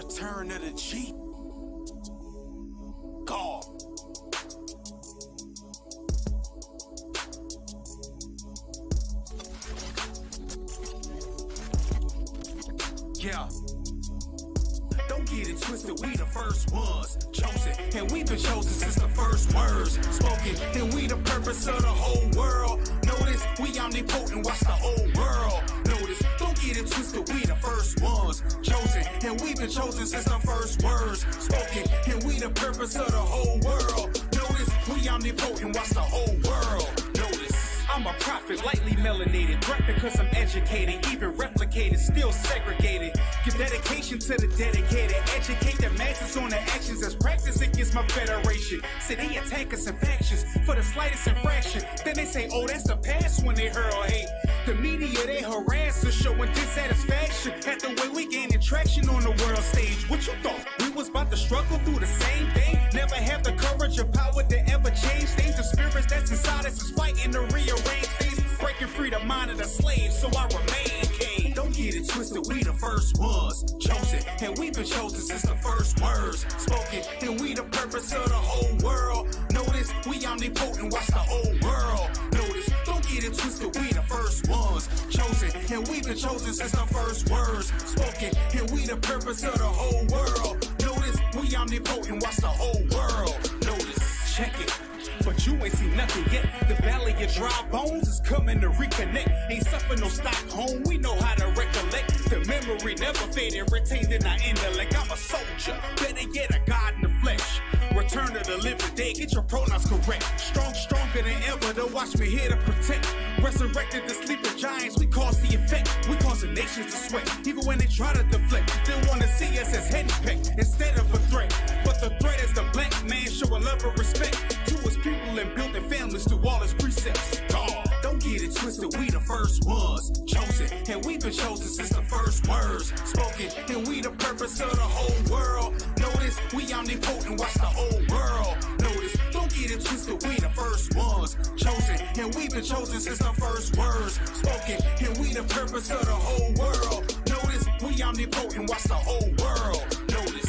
return of the G. God. Yeah. Don't get it twisted, we the first ones chosen, and we've been chosen since the first words spoken, and we the purpose of the whole world. Notice, we omnipotent, watch the whole world. Notice, don't get it twisted, we the first ones chosen, and we've been chosen since the first words spoken, and we the purpose of the whole world. Notice, we omnipotent, watch the whole world. Notice, I'm a prophet, lightly melanated, threat because I'm educated, even replicated, still segregated. Give dedication to the dedicated, educate the masses on the actions as practice against my federation. Say they attack us in factions for the slightest infraction. Then they say, oh, that's the past when they hurl hate. The media, they harass us, showing dissatisfaction at the way we gaining traction on the world stage. What you thought? We was about to struggle through the same thing? Never have the courage or power to ever change things. The spirits that's inside us is fighting to rearrange things, breaking free the mind of the slave, so I remain king. Don't get it twisted, we the first ones chosen, and we've been chosen since the first words spoken, and we the purpose of the whole world. Notice, we omnipotent, watch the whole world. Notice, don't get it twisted, we the first ones chosen, and we've been chosen since the first words spoken, and we the purpose of the whole world. Notice, we omnipotent, watch the whole world. Notice, check it. But you ain't seen nothing yet. The valley of dry bones is coming to reconnect. Ain't suffer no Stockholm, we know how to recollect. The memory never faded, retained in our intellect. I'm a soldier, better yet a God in the flesh. Return to the living day, get your pronouns correct. Strong, stronger than ever, to watch me here to protect. Resurrected the sleeping giants, we cause the effect. We cause the nations to sweat, even when they try to deflect. They wanna see us as henpecked instead of a threat. But the threat is the black man showing love and respect to his people and building families through all his precepts. God, don't get it twisted, we the first ones chosen, and we've been chosen since the first words spoken, and we the purpose of the whole world. Notice, we omnipotent, watch the whole world. Notice, don't get it twisted, we the first ones chosen, and we've been chosen since the first words spoken, and we the purpose of the whole world. Notice, we omnipotent, watch the whole world. Notice.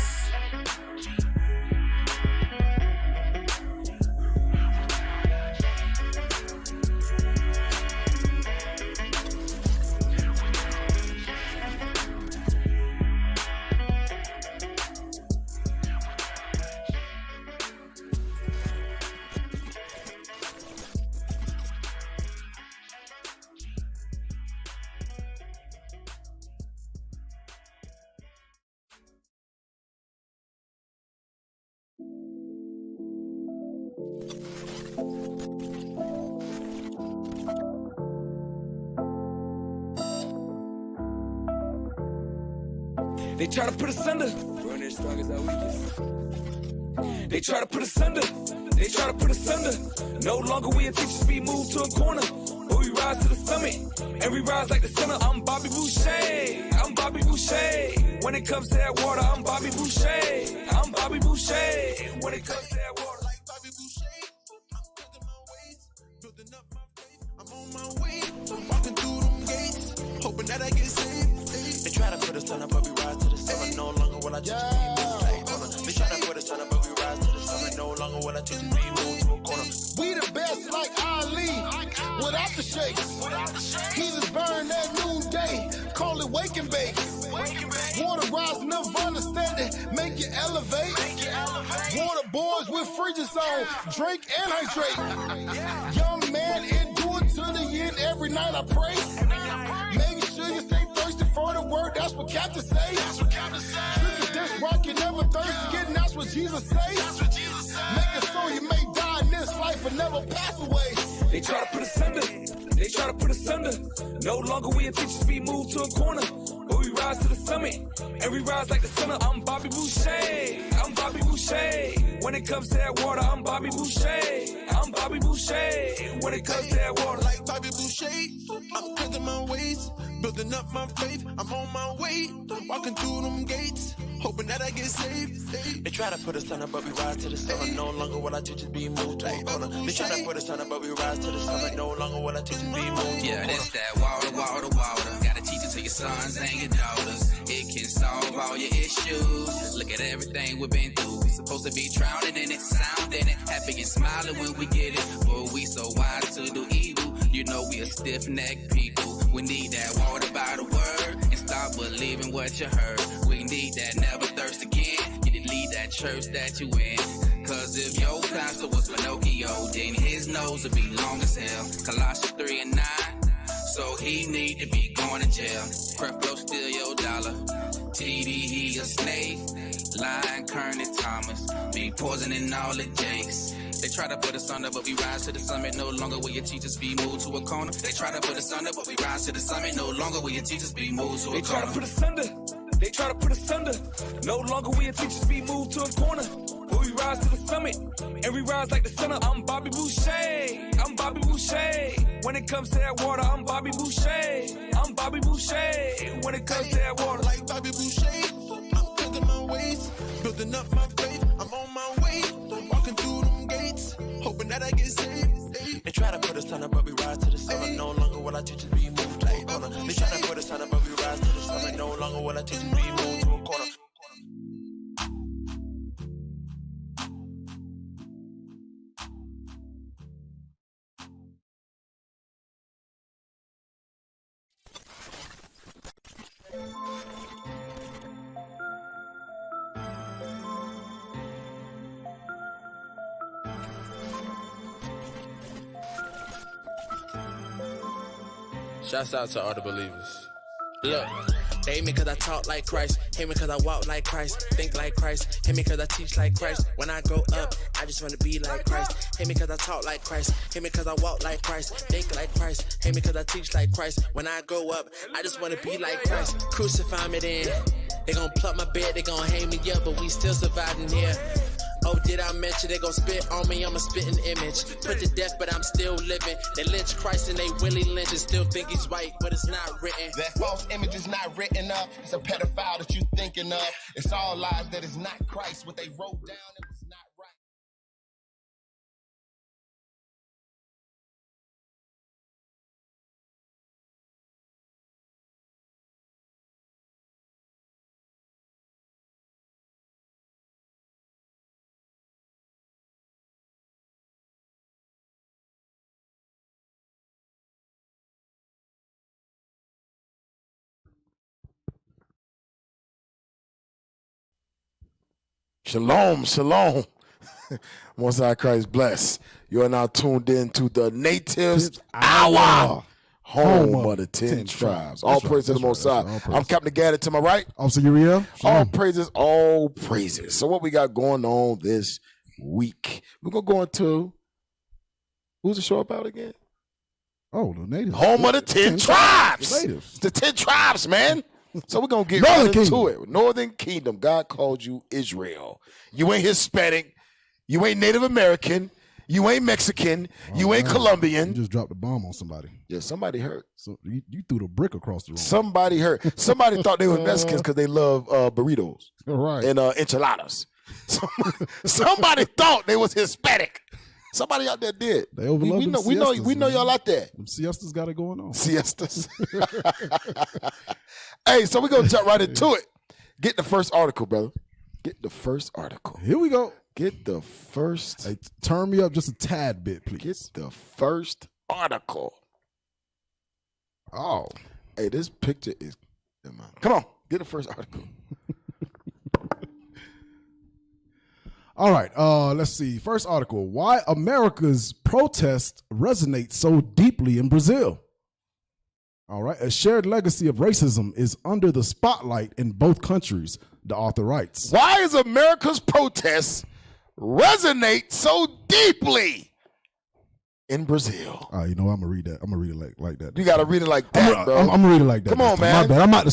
They try to put us under. They try to put us under. They try to put us under. No longer we are teachers, we move to a corner. But we rise to the summit, and we rise like the center. I'm Bobby Boucher. I'm Bobby Boucher. When it comes to that water, I'm Bobby Boucher. I'm Bobby Boucher. When it comes to that water, like Bobby Boucher, I'm building my ways, building up my faith. I'm on my way, I'm walking through them gates, hoping that I get saved. They try to put us under, but we rise to the summit. No longer will I just be moved to a corner. They try to put us under, but we rise to the summit. No longer will I just be moved to a corner. We the best like Ali, without the shakes. Heathens burn that noonday, call it wake and bake. Water rising up, understanding, make you elevate. Water boys with fridges on, drink and hydrate. Young man, endure to the end. Every night I pray. Make sure you stay thirsty for the word. That's what Captain say. Drink this rock, you never thirst again. That's what Jesus say. Make it so you may die in this life and never pass away. they try to put us under. They try to put us under. No longer we are teachers, we move to a corner. But we rise to the summit, and we rise like the center. I'm Bobby Boucher. I'm Bobby Boucher. When it comes to that water, I'm Bobby Boucher. I'm Bobby Boucher. When it comes to that water, like Bobby Boucher, I'm building my ways, building up my faith. I'm on my way, walking through them gates, hoping that I get saved. They try to put us under, but we rise to the sun. No longer will our teachers be moved to a corner. They try to put us under, but we rise to the sun. No longer will our teachers be moved to a corner. Yeah, that's that water, water, water. Gotta teach it to your sons and your daughters. It can solve all your issues. Look at everything we've been through. We supposed to be drowning in it, sounding it, happy and smiling when we get it. But we so wise to do evil. You know we a stiff-necked people. We need that water by the word and stop believing what you heard. We need that never thirst again. You need to leave that church that you in. Cause if your pastor was Pinocchio, then his nose would be long as hell. Colossians 3:9. So he need to be going to jail. Creflo steal your dollar. TD, he a snake. Lion, Colonel Thomas. Be poisoning all the jakes. They try to put us under, but we rise to the summit. No longer will your teachers be moved to a corner. They try to put us under, but we rise to the summit. No longer will your teachers be moved to a corner. They try to put us under. They try to put us under. No longer will your teachers be moved to a corner. But we rise to the summit, and we rise like the sun. I'm Bobby Boucher. I'm Bobby Boucher. When it comes to that water, I'm Bobby Boucher. I'm Bobby Boucher. When it comes to that water, like Bobby Boucher, I'm building my ways, building up my faith. I'm on my way, walking through them gates, hoping that I get saved. They try to put us under, but we rise to the sun. No longer will our teachers be moved to a corner. They try to put us under, but we rise to the sun. No longer will our teachers be moved to a corner. Shouts out to all the believers. Look, they hate me cause I talk like Christ. Hate me cause I walk like Christ. Think like Christ. Hate me cause I teach like Christ. When I grow up, I just wanna be like Christ. Hate me cause I talk like Christ. Hate me cause I walk like Christ. Think like Christ. Hate me cause I teach like Christ. When I grow up, I just wanna be like Christ. Crucify me then. They gon' pluck my bed, they gon' hang me up, but we still surviving here. Oh, did I mention they gon' spit on me? I'm a spitting image. Put to death, but I'm still living. They lynch Christ and they Willie Lynch and still think he's right, but it's not written. That false image is not written up. It's a pedophile that you thinking of. It's all lies that is not Christ. What they wrote down, it was not right. Shalom, shalom. Most High Christ bless. You are now tuned in to the Natives Hour, home of the 10 tribes. All praise to the Most High. I'm Captain Gaddard to my right. Officer Uriel. All praises, all praises. So what we got going on this week? We're going to go into, who's the show about again? Oh, the natives. Home of the 10 tribes. The natives. The 10 tribes, man. So we're going to get right into it. Northern Kingdom. God called you Israel. You ain't Hispanic. You ain't Native American. You ain't Mexican. You ain't Colombian. You just dropped a bomb on somebody. Yeah, somebody hurt. So you threw the brick across the room. Somebody hurt. Somebody thought they were Mexicans because they love burritos and enchiladas. Somebody thought they was Hispanic. Somebody out there did. They overlooked we know y'all out there. Them siestas got it going on. Siestas. Hey, so we're going to jump right into it. Get the first article, brother. Get the first article. Here we go. Get the first. Hey, turn me up just a tad bit, please. Get the first article. Oh. Hey, this picture is. Come on. Get the first article. All right. Let's see. First article. Why America's protests resonate so deeply in Brazil. All right. A shared legacy of racism is under the spotlight in both countries, the author writes. Why is America's protests resonate so deeply in Brazil? You know, I'm going to read that. I'm going to read it like that. You got to read it like that, bro. I'm going to read it like that. Come on, man. My bad. I'm out the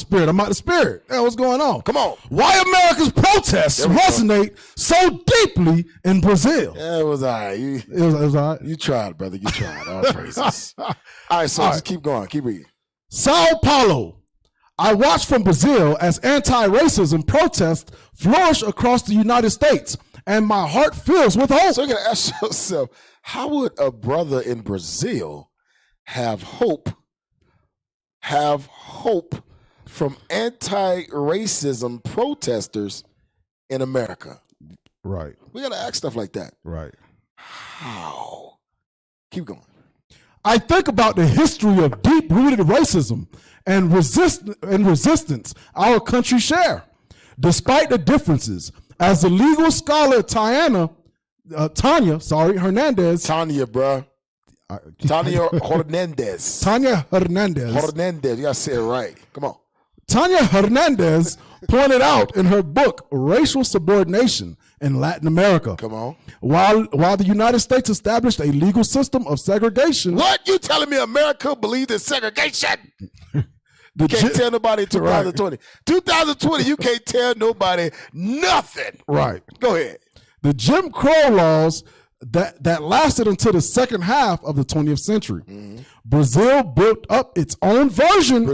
spirit. Hey, what's going on? Come on. Why America's protests resonate so deeply in Brazil? Yeah, it was all right. It was all right. You tried, brother. You tried. All praises. All right, so just keep going. Keep reading. Sao Paulo, I watch from Brazil as anti-racism protests flourish across the United States, and my heart fills with hope. So you gotta ask yourself, how would a brother in Brazil have hope from anti-racism protesters in America? Right. We gotta ask stuff like that. Right. How? Keep going. I think about the history of deep-rooted racism and resistance our country share. Despite the differences, as the legal scholar Tanya Hernandez. Tanya Hernandez. Tanya Hernandez. Hernandez. You gotta say it right. Come on. Tanya Hernandez pointed out in her book, Racial Subordination in Latin America. Come on. While the United States established a legal system of segregation. What? You telling me America believed in segregation? You can't tell nobody in 2020. Right. 2020, you can't tell nobody nothing. Right. Go ahead. The Jim Crow laws that lasted until the second half of the 20th century. Mm-hmm. Brazil built up its own version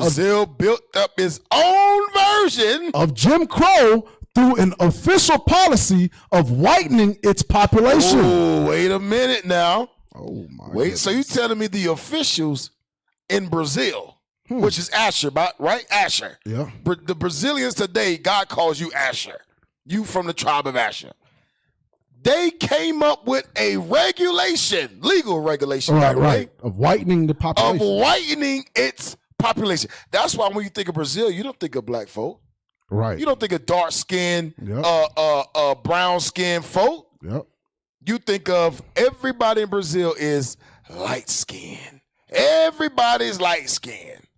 of Jim Crow through an official policy of whitening its population. Oh, wait a minute now. Oh my goodness. So you telling me the officials in Brazil, which is Asher, right? Asher. Yeah. The Brazilians today, God calls you Asher. You from the tribe of Asher. They came up with a regulation, legal regulation, right, of whitening the population. Of whitening its population. That's why when you think of Brazil, you don't think of black folk. Right. You don't think of dark-skinned, brown-skinned folk. Yep. You think of everybody in Brazil is light-skinned. Everybody's light-skinned.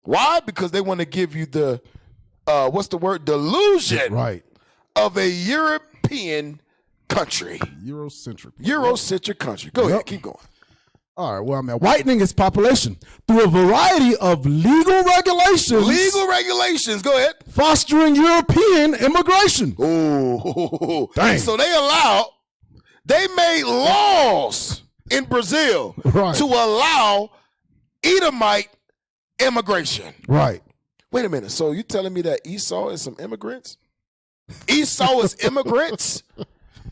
Why? Because they want to give you the, delusion of a European country. Eurocentric country. Go ahead, keep going. All right, well, man, whitening its population through a variety of legal regulations. Legal regulations, go ahead. Fostering European immigration. Oh, dang. So they made laws in Brazil to allow Edomite immigration. Right. Wait a minute. So you telling me that Esau is some immigrants? Esau is immigrants?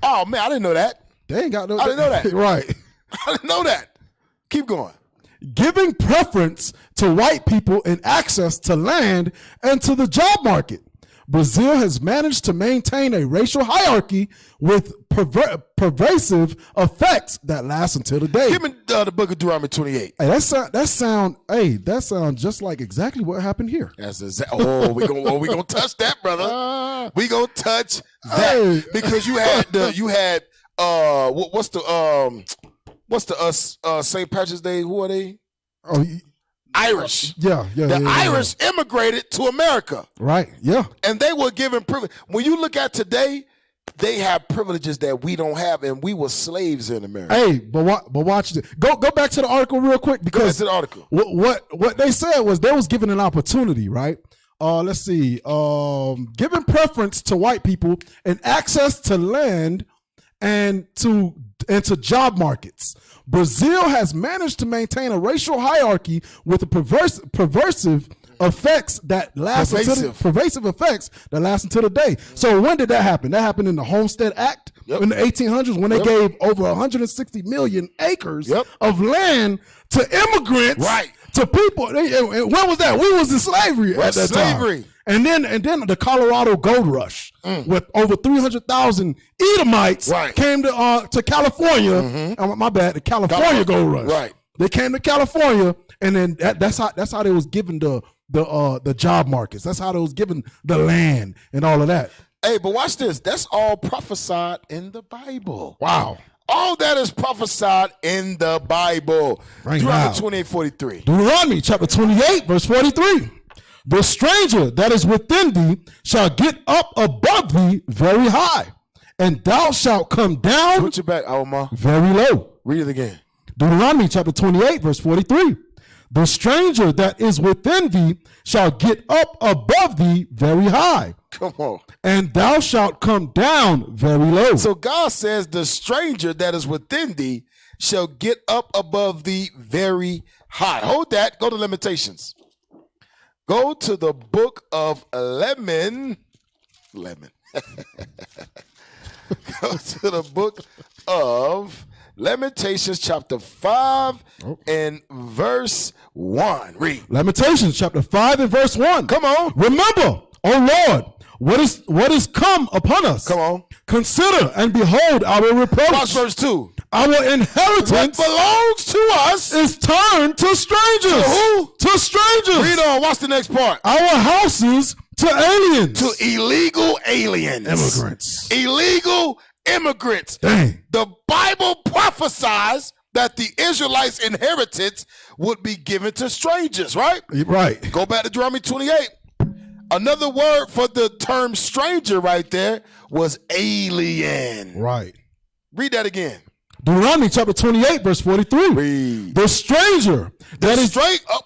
Oh, man, I didn't know that. They ain't got no. I didn't know that. Right. I didn't know that. Keep going. Giving preference to white people in access to land and to the job market. Brazil has managed to maintain a racial hierarchy with pervasive effects that last until today. Give me the book of Deuteronomy 28. Hey, that sound just like exactly what happened here. We gonna touch that, brother. We gonna touch that because you had what's the St. Patrick's Day? Who are they? Oh, Irish. Yeah. The Irish immigrated to America. Right, yeah. And they were given privilege. When you look at today, they have privileges that we don't have, and we were slaves in America. Hey, but watch this. Go back to the article real quick because go back to the article. What they said was they was given an opportunity, right? Let's see. Giving preference to white people and access to land and to job markets. Brazil has managed to maintain a racial hierarchy with the pervasive effects that last until the day. So when did that happen? That happened in the Homestead Act in the 1800s when they gave over 160 million acres of land to immigrants, to people. When was that? We was in slavery at that time. And then the Colorado Gold Rush with over 300,000 Edomites came to California. My bad, the California Gold Rush. Right. They came to California, and then that's how they was given the job markets. That's how they was given the land and all of that. Hey, but watch this. That's all prophesied in the Bible. Wow. All that is prophesied in the Bible. Deuteronomy 28:43. Deuteronomy chapter 28, verse 43. The stranger that is within thee shall get up above thee very high, and thou shalt come down Switch it back, Omar. very low. Read it again. Deuteronomy chapter 28, verse 43. The stranger that is within thee shall get up above thee very high. Come on. And thou shalt come down very low. So God says the stranger that is within thee shall get up above thee very high. Hold that. Go to Limitations. Go to the book of Lemon. Go to the book of Lamentations chapter 5 and verse 1. Read. Lamentations chapter 5 and verse 1. Come on. Remember, O Lord, what is come upon us. Come on. Consider and behold our reproach. Watch verse 2. Our inheritance What belongs to us is turned to strangers. To who? To strangers. Read on. What's the next part? Our houses to aliens. To illegal aliens. Immigrants. Illegal immigrants. Dang. The Bible prophesies that the Israelites' inheritance would be given to strangers, right? Right. Go back to Deuteronomy 28. Another word for the term stranger right there was alien. Right. Read that again. Deuteronomy chapter 28 verse 43. Read. The stranger that is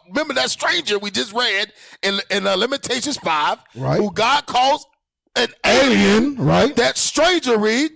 remember that stranger we just read in Lamentations 5, right, who God calls an alien, right? That stranger, read.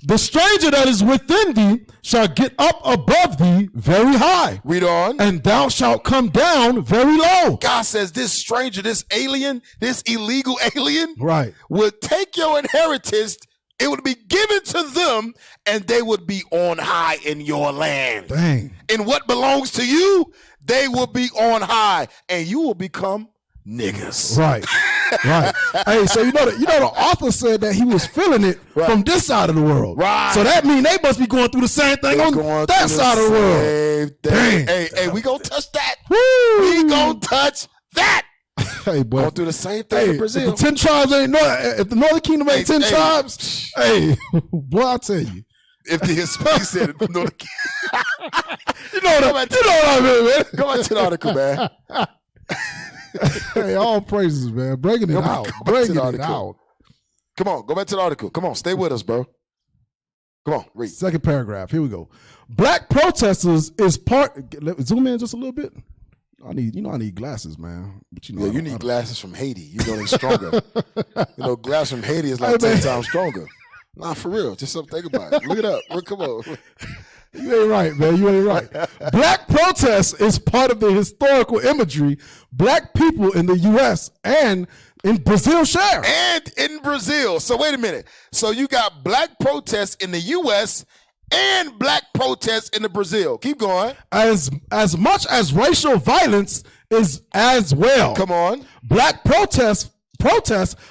The stranger that is within thee shall get up above thee very high. Read on. And thou shalt come down very low. God says this stranger, this alien, this illegal alien, right, would take your inheritance. It would be given to them, and they would be on high in your land. Dang. And what belongs to you, they will be on high, and you will become niggas. Right. Right. Hey, so you know the author said that he was feeling it from this side of the world. Right. So that means they must be going through the same thing on that side of the world. Dang. Hey, we gonna touch that. Woo. We gonna touch that. Hey, boy. Going through the same thing in Brazil. If the 10 tribes ain't if the Northern Kingdom ain't 10 tribes, hey, boy, I'll tell you. If the Hispanic said it, you know what I mean, man. Go back to the article, man. Hey, all praises, man. Breaking it out. Breaking it out. Come on, go back to the article. Come on, stay with us, bro. Come on, read. Second paragraph. Here we go. Black protesters is zoom in just a little bit. I need glasses, man. But you need glasses from Haiti. You know they're stronger. Glasses from Haiti is like 10 times stronger. Nah, for real. Just something to think about. Look it up. Come on. You ain't right, man. You ain't right. Black protest is part of the historical imagery black people in the U.S. and in Brazil share. And in Brazil. So wait a minute. So you got black protests in the U.S. and black protests in the Brazil. Keep going. As much as racial violence is as well. Come on. Black protests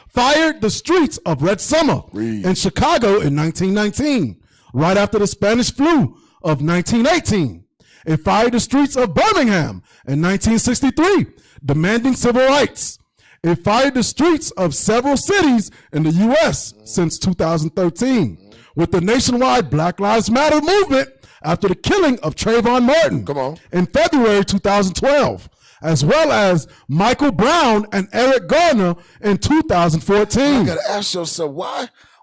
fired the streets of Red Summer in Chicago in 1919, right after the Spanish flu of 1918. It fired the streets of Birmingham in 1963, demanding civil rights. It fired the streets of several cities in the U.S. since 2013, with the nationwide Black Lives Matter movement after the killing of Trayvon Martin in February 2012, as well as Michael Brown and Eric Garner in 2014. You gotta ask yourself,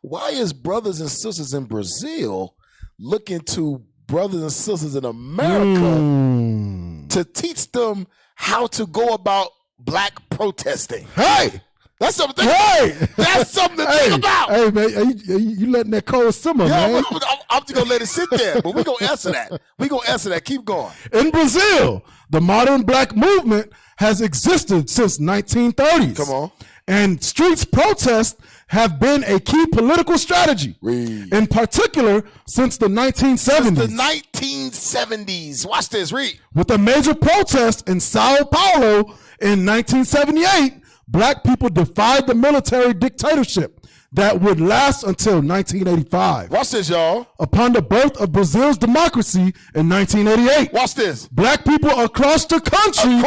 why is brothers and sisters in Brazil looking to brothers and sisters in America to teach them how to go about black protesting? Hey! That's something to think about. That's something to think about. Hey, man, you letting that cold simmer, man. I'm just going to let it sit there, but we're going to answer that. Keep going. In Brazil, the modern black movement has existed since 1930s. Come on. And streets protests have been a key political strategy. In particular, since the 1970s. Since the 1970s. Watch this, read. With a major protest in Sao Paulo in 1978, black people defied the military dictatorship that would last until 1985. Watch this, y'all. Upon the birth of Brazil's democracy in 1988. Watch this. Black people across the country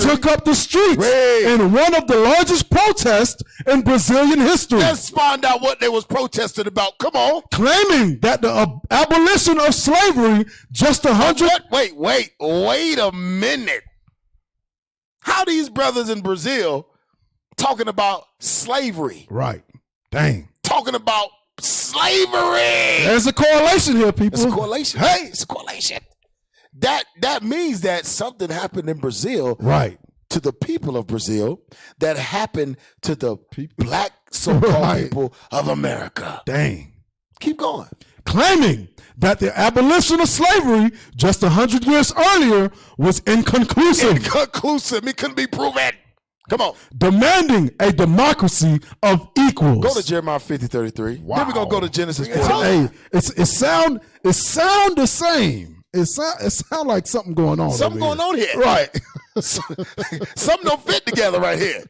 took up the streets in one of the largest protests in Brazilian history. Let's find out what they was protesting about. Come on. Claiming that the abolition of slavery just 100... Wait a minute. How these brothers in Brazil talking about slavery? Right. Dang. Talking about slavery. There's a correlation here, people. It's a correlation. Hey, it's a correlation. That means that something happened in Brazil. Right. To the people of Brazil that happened to the black so-called people of America. Dang. Keep going. Claiming that the abolition of slavery just 100 years earlier was inconclusive. It couldn't be proven. Come on. Demanding a democracy of equals. Go to Jeremiah 50:33. Wow. Then we're gonna go to Genesis 4. Hey, it sound the same. It sound like something going on. Something going on here. Right. Something don't fit together right here.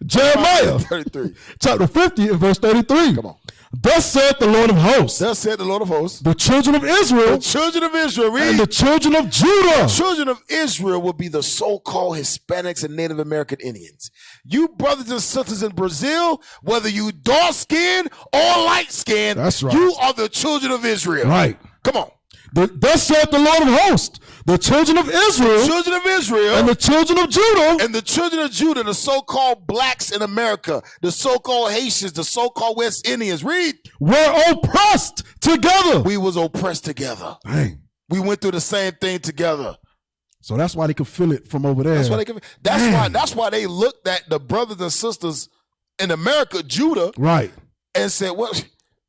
Jeremiah 33. chapter 50 and verse 33. Come on. Thus saith the Lord of hosts, Thus said the Lord of hosts, the children of Israel, the children of Israel, read. and the children of Judah. The children of Israel will be the so-called Hispanics and Native American Indians. You brothers and sisters in Brazil, whether you dark-skinned or light-skinned, That's right. you are the children of Israel. Right. Come on. Thus saith the Lord of hosts, the children of Israel, Children of Israel and the children of Judah, and the children of Judah, the so-called blacks in America, the so-called Haitians, the so-called West Indians, read. were oppressed together. We was oppressed together. Dang. We went through the same thing together. So that's why they could feel it from over there. That's why they could, that's why they looked at the brothers and sisters in America, Judah, Right. and said, "What?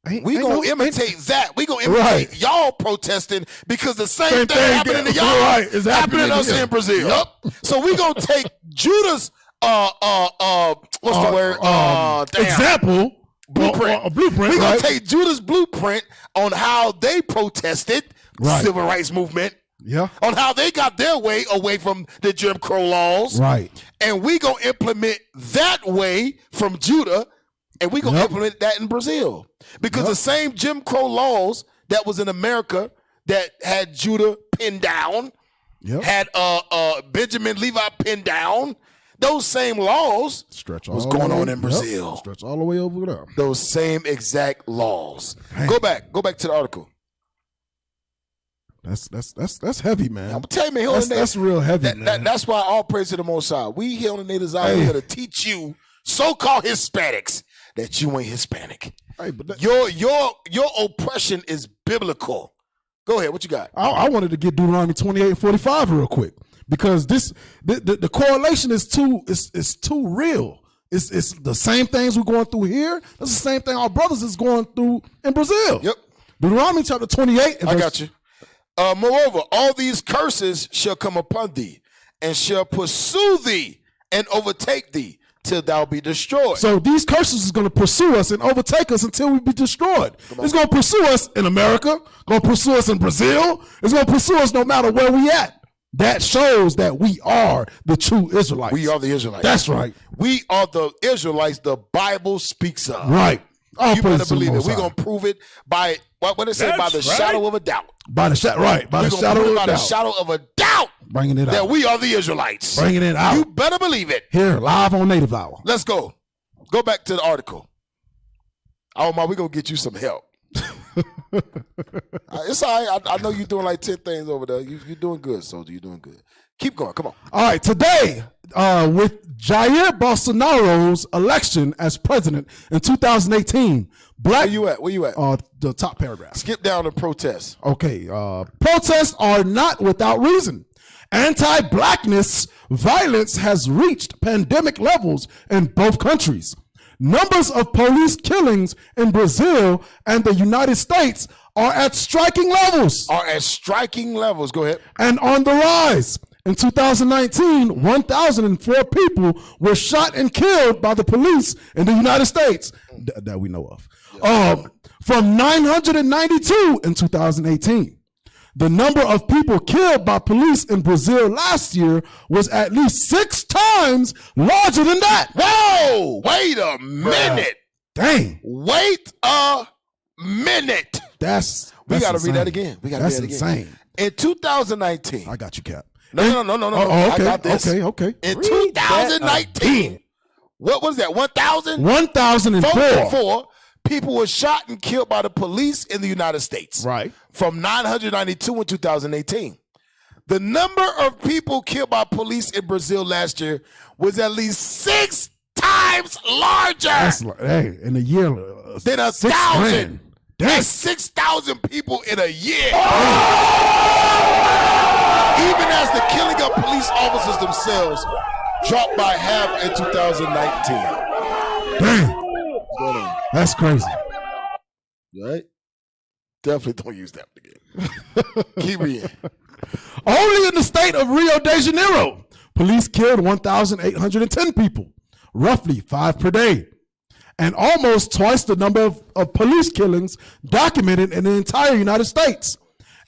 We ain't gonna no- imitate that. We gonna imitate Right. y'all protesting because the same thing thing happening to get- y'all right, is happening to us happening in Brazil. So we gonna take Judah's what's the word? Damn. Example. Blueprint. A blueprint. We gonna right? take Judah's blueprint on how they protested Right. civil rights movement, Yeah. on how they got their way away from the Jim Crow laws. Right. And we gonna implement that way from Judah, and we gonna Yep. implement that in Brazil. Because Yep. the same Jim Crow laws that was in America that had Judah pinned down, Yep. had Benjamin Levi pinned down, those same laws Stretch was all going the way- on in Brazil. Yep. Stretch all the way over there. Those same exact laws. Man. Go back to the article. That's heavy, man. I'm telling you, man, here on the That's real heavy, man. That's why all praise to the Most High. We here on the Native Zion Hey. here to teach you, so-called Hispanics, that you ain't Hispanic. Hey, but that- Your oppression is biblical. Go ahead. What you got? I wanted to get Deuteronomy 28 and 45 real quick because the correlation is too real. It's the same things we're going through here. That's the same thing our brothers is going through in Brazil. Yep. Deuteronomy chapter 28. And I verse- got you. Moreover, all these curses shall come upon thee, and shall pursue thee and overtake thee till thou be destroyed. So these curses is going to pursue us and overtake us until we be destroyed. It's going to pursue us in America, going to pursue us in Brazil. It's going to pursue us no matter where we at. That shows that we are the true Israelites. We are the Israelites. That's right. We are the Israelites the Bible speaks of. Right. All You praise better to the believe it. Most We're High. going to prove it by, what they say, by the shadow of a doubt. By the shadow, right? By We're the going to shadow prove of it by the doubt. shadow of a doubt Bringing it that out. we are the Israelites. Bringing it out. You better believe it. Here, live on Native Hour. Let's go. Go back to the article. Oh, my, we're going to get you some help. It's all right. I know you're doing like 10 things over there. You're doing good, soldier. You're doing good. Keep going. Come on. All right, today, with Jair Bolsonaro's election as president in 2018, black. Where you at? Where you at? The top paragraph. Skip down to protest. Okay, protests are not without reason. Anti-blackness violence has reached pandemic levels in both countries. Numbers of police killings in Brazil and the United States are at striking levels Go ahead. and on the rise. In 2019, 1,004 people were shot and killed by the police in the United States that we know of, from 992 in 2018. The number of people killed by police in Brazil last year was at least 6 times larger than that. Whoa! Wait a minute. Dang. Wait a minute. We got to read that again. That's insane. In 2019. I got you, Cap. No. Oh, I got this. Okay. In 2019, what was that? 1,004 1,004 people were shot and killed by the police in the United States. Right. From 992 in 2018. The number of people killed by police in Brazil last year was at least 6 times larger That's like, hey, in a year, than 6 1,000. grand. That's 6,000 people in a year. Even as the killing of police officers themselves dropped by half in 2019. Dang. That's crazy. Right? Definitely don't use that again. Keep reading. Only in the state of Rio de Janeiro, Police killed 1,810 people, roughly 5 per day, and almost twice the number of police killings documented in the entire United States.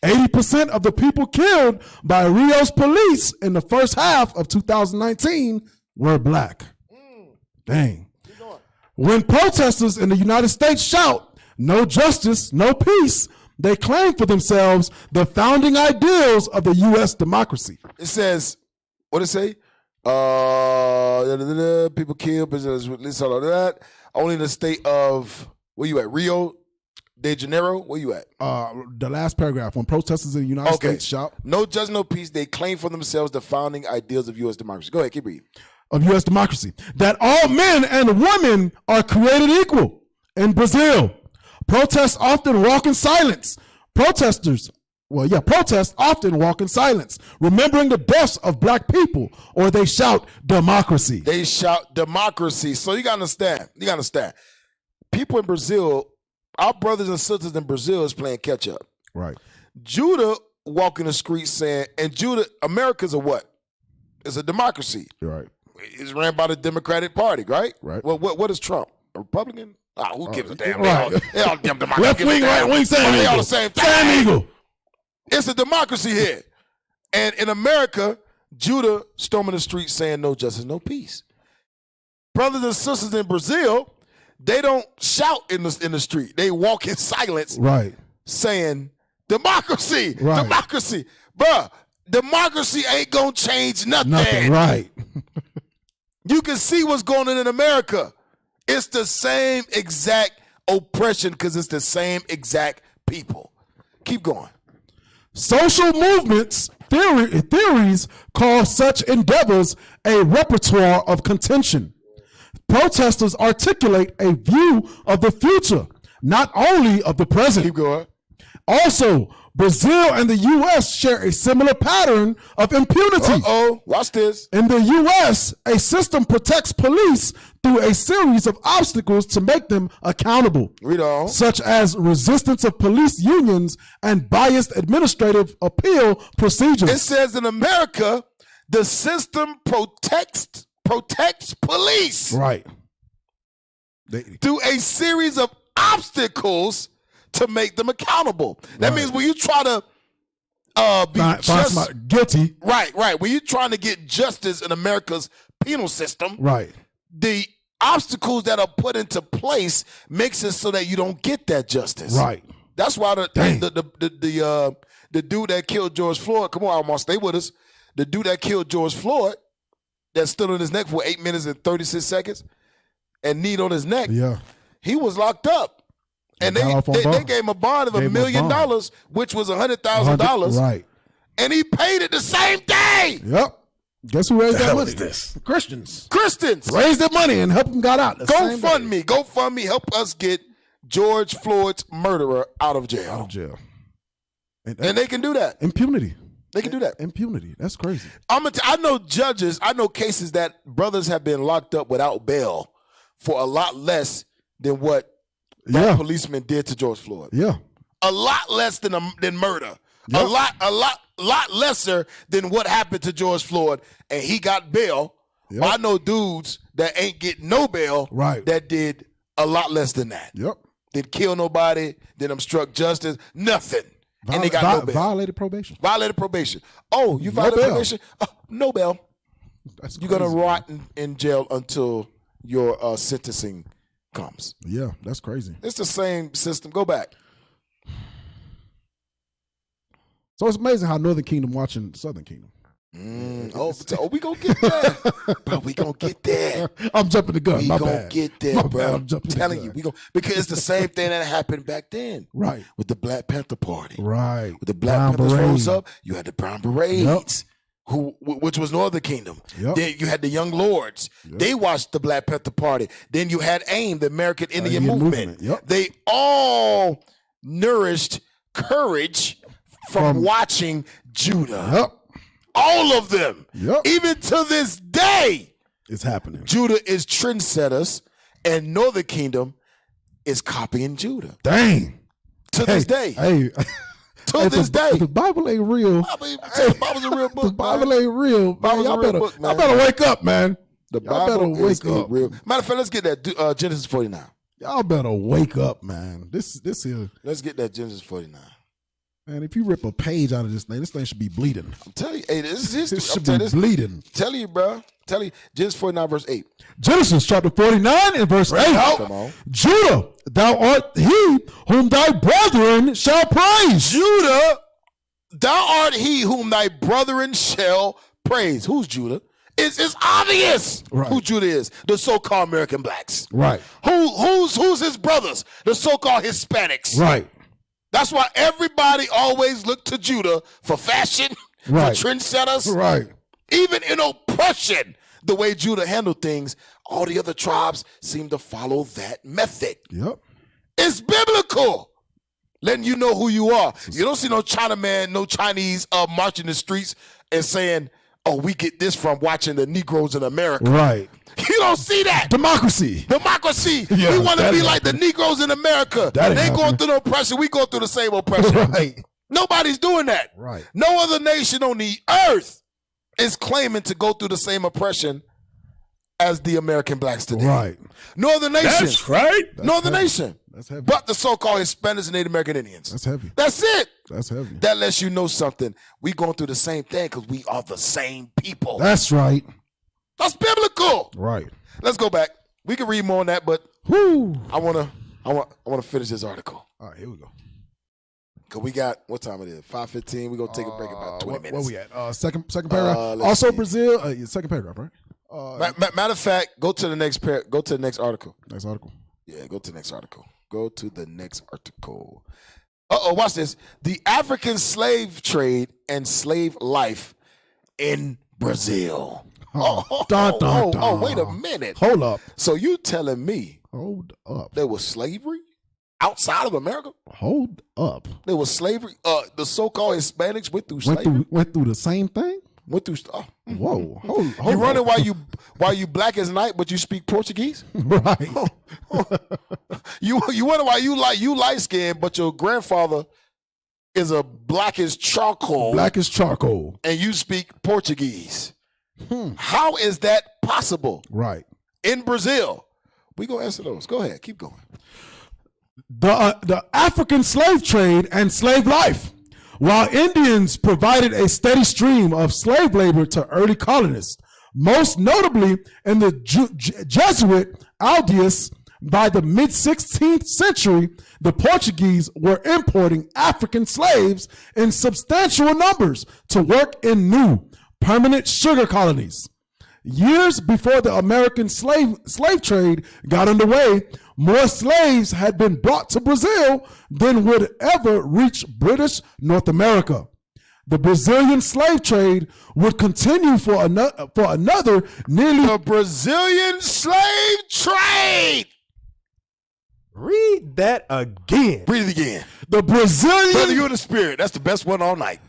80% of the people killed by Rio's police in the first half of 2019 were black. Dang. When protesters in the United States shout, "No justice, no peace," they claim for themselves the founding ideals of the U.S. democracy. It says, what it say? People killed, business, all of that. Only in the state of, where you at? Rio de Janeiro? Where you at? The last paragraph, when protesters in the United States shout, "No justice, no peace," they claim for themselves the founding ideals of U.S. democracy. Go ahead, keep reading. Of U.S. democracy, that all men and women are created equal. In Brazil, protests often walk in silence. Protests often walk in silence, remembering the deaths of black people, or they shout democracy. They shout democracy. So you gotta understand. People in Brazil, our brothers and sisters in Brazil is playing catch up. Right. Judah walking the streets saying, and Judah, America's a what? It's a democracy. Right. It's ran by the Democratic Party, right? Right. Well, what is Trump? A Republican? Who gives a damn? Right. They all damn democracy. Left wing, right wing, same They all eagle. the same thing. Same eagle. It's a democracy here. And in America, Judah storming the streets saying no justice, no peace. Brothers and sisters in Brazil, they don't shout in the street. They walk in silence, Right. saying democracy, Right. democracy. Bruh, democracy ain't gonna change nothing. Nothing. Right. You can see what's going on in America. It's the same exact oppression because it's the same exact people. Keep going. Social movements theories call such endeavors a repertoire of contention. Protesters articulate a view of the future, not only of the present. Keep going. Also, Brazil and the U.S. share a similar pattern of impunity. Uh-oh, watch this. In the U.S., a system protects police through a series of obstacles to make them accountable, Read on. such as resistance of police unions and biased administrative appeal procedures. It says in America, the system protects police Right. through a series of obstacles to make them accountable. That Right. means when you try to be Find just somebody guilty. right. When you're trying to get justice in America's penal system, Right. the obstacles that are put into place makes it so that you don't get that justice. Right. That's why Dang. the dude that killed George Floyd, come on, Almost, stay with us. The dude that killed George Floyd, that stood on his neck for 8 minutes and 36 seconds and kneed on his neck, Yeah. he was locked up. And Got off on they bond. gave him a bond of Gave $1 him a million, bond. which was $100,000. Right. And he paid it the same day. Yep. Guess who raised that hell money? is this? Christians. Christians. Raised the money and helped him got out. the same day. GoFundMe, help us get George Floyd's murderer out of jail. Out of jail. And they can do that. Impunity. They can do that. Impunity. That's crazy. I know judges, I know cases that brothers have been locked up without bail for a lot less than what that policeman did to George Floyd. Yeah. A lot less than murder. Yep. A lot lesser than what happened to George Floyd, and he got bail. Yep. But I know dudes that ain't getting no bail that did a lot less than that. Yep. Didn't kill nobody, didn't obstruct justice, nothing. And they got no bail. Violated probation. Violated probation. Oh, you No violated bail. probation? No bail. That's You're going to crazy. rot in jail until your sentencing comes. Yeah, that's crazy. It's the same system. Go back. So it's amazing how Northern Kingdom watching Southern Kingdom. We gonna get there, bro. We gonna get there. I'm jumping the gun. We My gonna bad. get there, My bro. bad. I'm telling you, we gonna, because it's the same thing that happened back then, Right. with the Black Panther Party. Right. With the Black Brown Panthers Beret. rose up, you had the Brown Berets, which was Northern Kingdom. Yep. Then you had the Young Lords. They watched the Black Panther Party. Then you had AIM, the American Indian Movement. Yep. They all nourished courage from watching Judah. Yep. All of them. Yep. Even to this day, It's happening. Judah is trendsetters, and Northern Kingdom is copying Judah. Dang. To this day. Hey. To To this day. If the Bible ain't real, The Bible's a real book. the Bible ain't real. Bible's Man, a real book, man. y'all better wake up, man. The Y'all better Bible is wake up. real. Matter of fact, let's get that Genesis 49. Y'all better wake up, man. This here, Let's get that Genesis 49. man. If you rip a page out of this thing should be bleeding. I'm telling you, hey, this is history. This I'm should telling be you, bleeding. tell you, bro. Tell you, Genesis 49, verse 8. Genesis chapter 49 and verse 8. Come on. Judah, thou art he whom thy brethren shall praise. Judah, thou art he whom thy brethren shall praise. Who's Judah? It's obvious who Judah is. The so-called American blacks. Right. Who's his brothers? The so-called Hispanics. Right. That's why everybody always looked to Judah for fashion, Right. for trendsetters. Right. Even in oppression, the way Judah handled things, all the other tribes seem to follow that method. Yep. It's biblical. Letting you know who you are. You don't see no Chinaman, no Chinese marching the streets and saying, oh, we get this from watching the Negroes in America. Right. You don't see that. Democracy. Yeah, we want to be like the Negroes in America. They going through the oppression. We go through the same oppression. Right. Nobody's doing that. Right. No other nation on the earth is claiming to go through the same oppression as the American blacks today. Right. No other nation. That's right. No other nation. That's heavy. But the so-called Hispanics and Native American Indians. That's heavy. That's it. That's heavy. That lets you know something. We going through the same thing because we are the same people. That's right. That's biblical. Right. Let's go back. We can read more on that, but Whoo. I wanna finish this article. All right, here we go. Cause we got what time it is? 5:15. We're gonna take a break in about 20 minutes. Where we at? Second paragraph. let's Also see. Brazil. Second paragraph, right? Matter of fact, go to the next article. Next article. Yeah, go to the next article. Go to the next article. Watch this. The African slave trade and slave life in Brazil. Dun. Wait a minute. Hold up. So you telling me Hold up. there was slavery outside of America? Hold up. There was slavery. The so-called Hispanics went through slavery. Went through the same thing? Went through stuff. Whoa. Hold You running up. while you black as night, but you speak Portuguese? Right. You wonder why you light skinned, but your grandfather is a black as charcoal. Black as charcoal. And you speak Portuguese. How is that possible? Right. In Brazil. We gonna answer those. Go ahead, keep going. The African slave trade and slave life. While Indians provided a steady stream of slave labor to early colonists, most notably in the Jesuit Aldeias, by the mid-16th century, the Portuguese were importing African slaves in substantial numbers to work in new, permanent sugar colonies. Years before the American slave trade got underway, more slaves had been brought to Brazil than would ever reach British North America. The Brazilian slave trade would continue for another nearly... The Brazilian slave trade! Read that again. Read it again. The Brazilian... Brother, you in the spirit. That's the best one all night.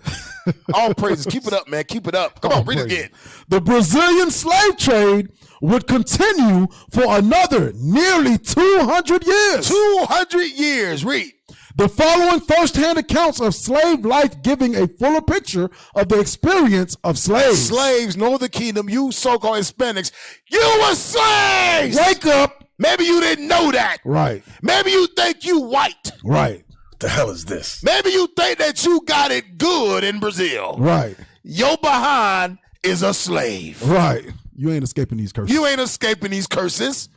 All praises. Keep it up, man. Keep it up. Come on, read it again. The Brazilian slave trade would continue for another nearly 200 years. 200 years. Read. The following first-hand accounts of slave life giving a fuller picture of the experience of slaves. Slaves, Northern Kingdom, you so-called Hispanics, you were slaves! Wake up! Maybe you didn't know that. Right. Maybe you think you white. Right. What the hell is this? Maybe you think that you got it good in Brazil. Right. Your behind is a slave. Right. You ain't escaping these curses. You ain't escaping these curses.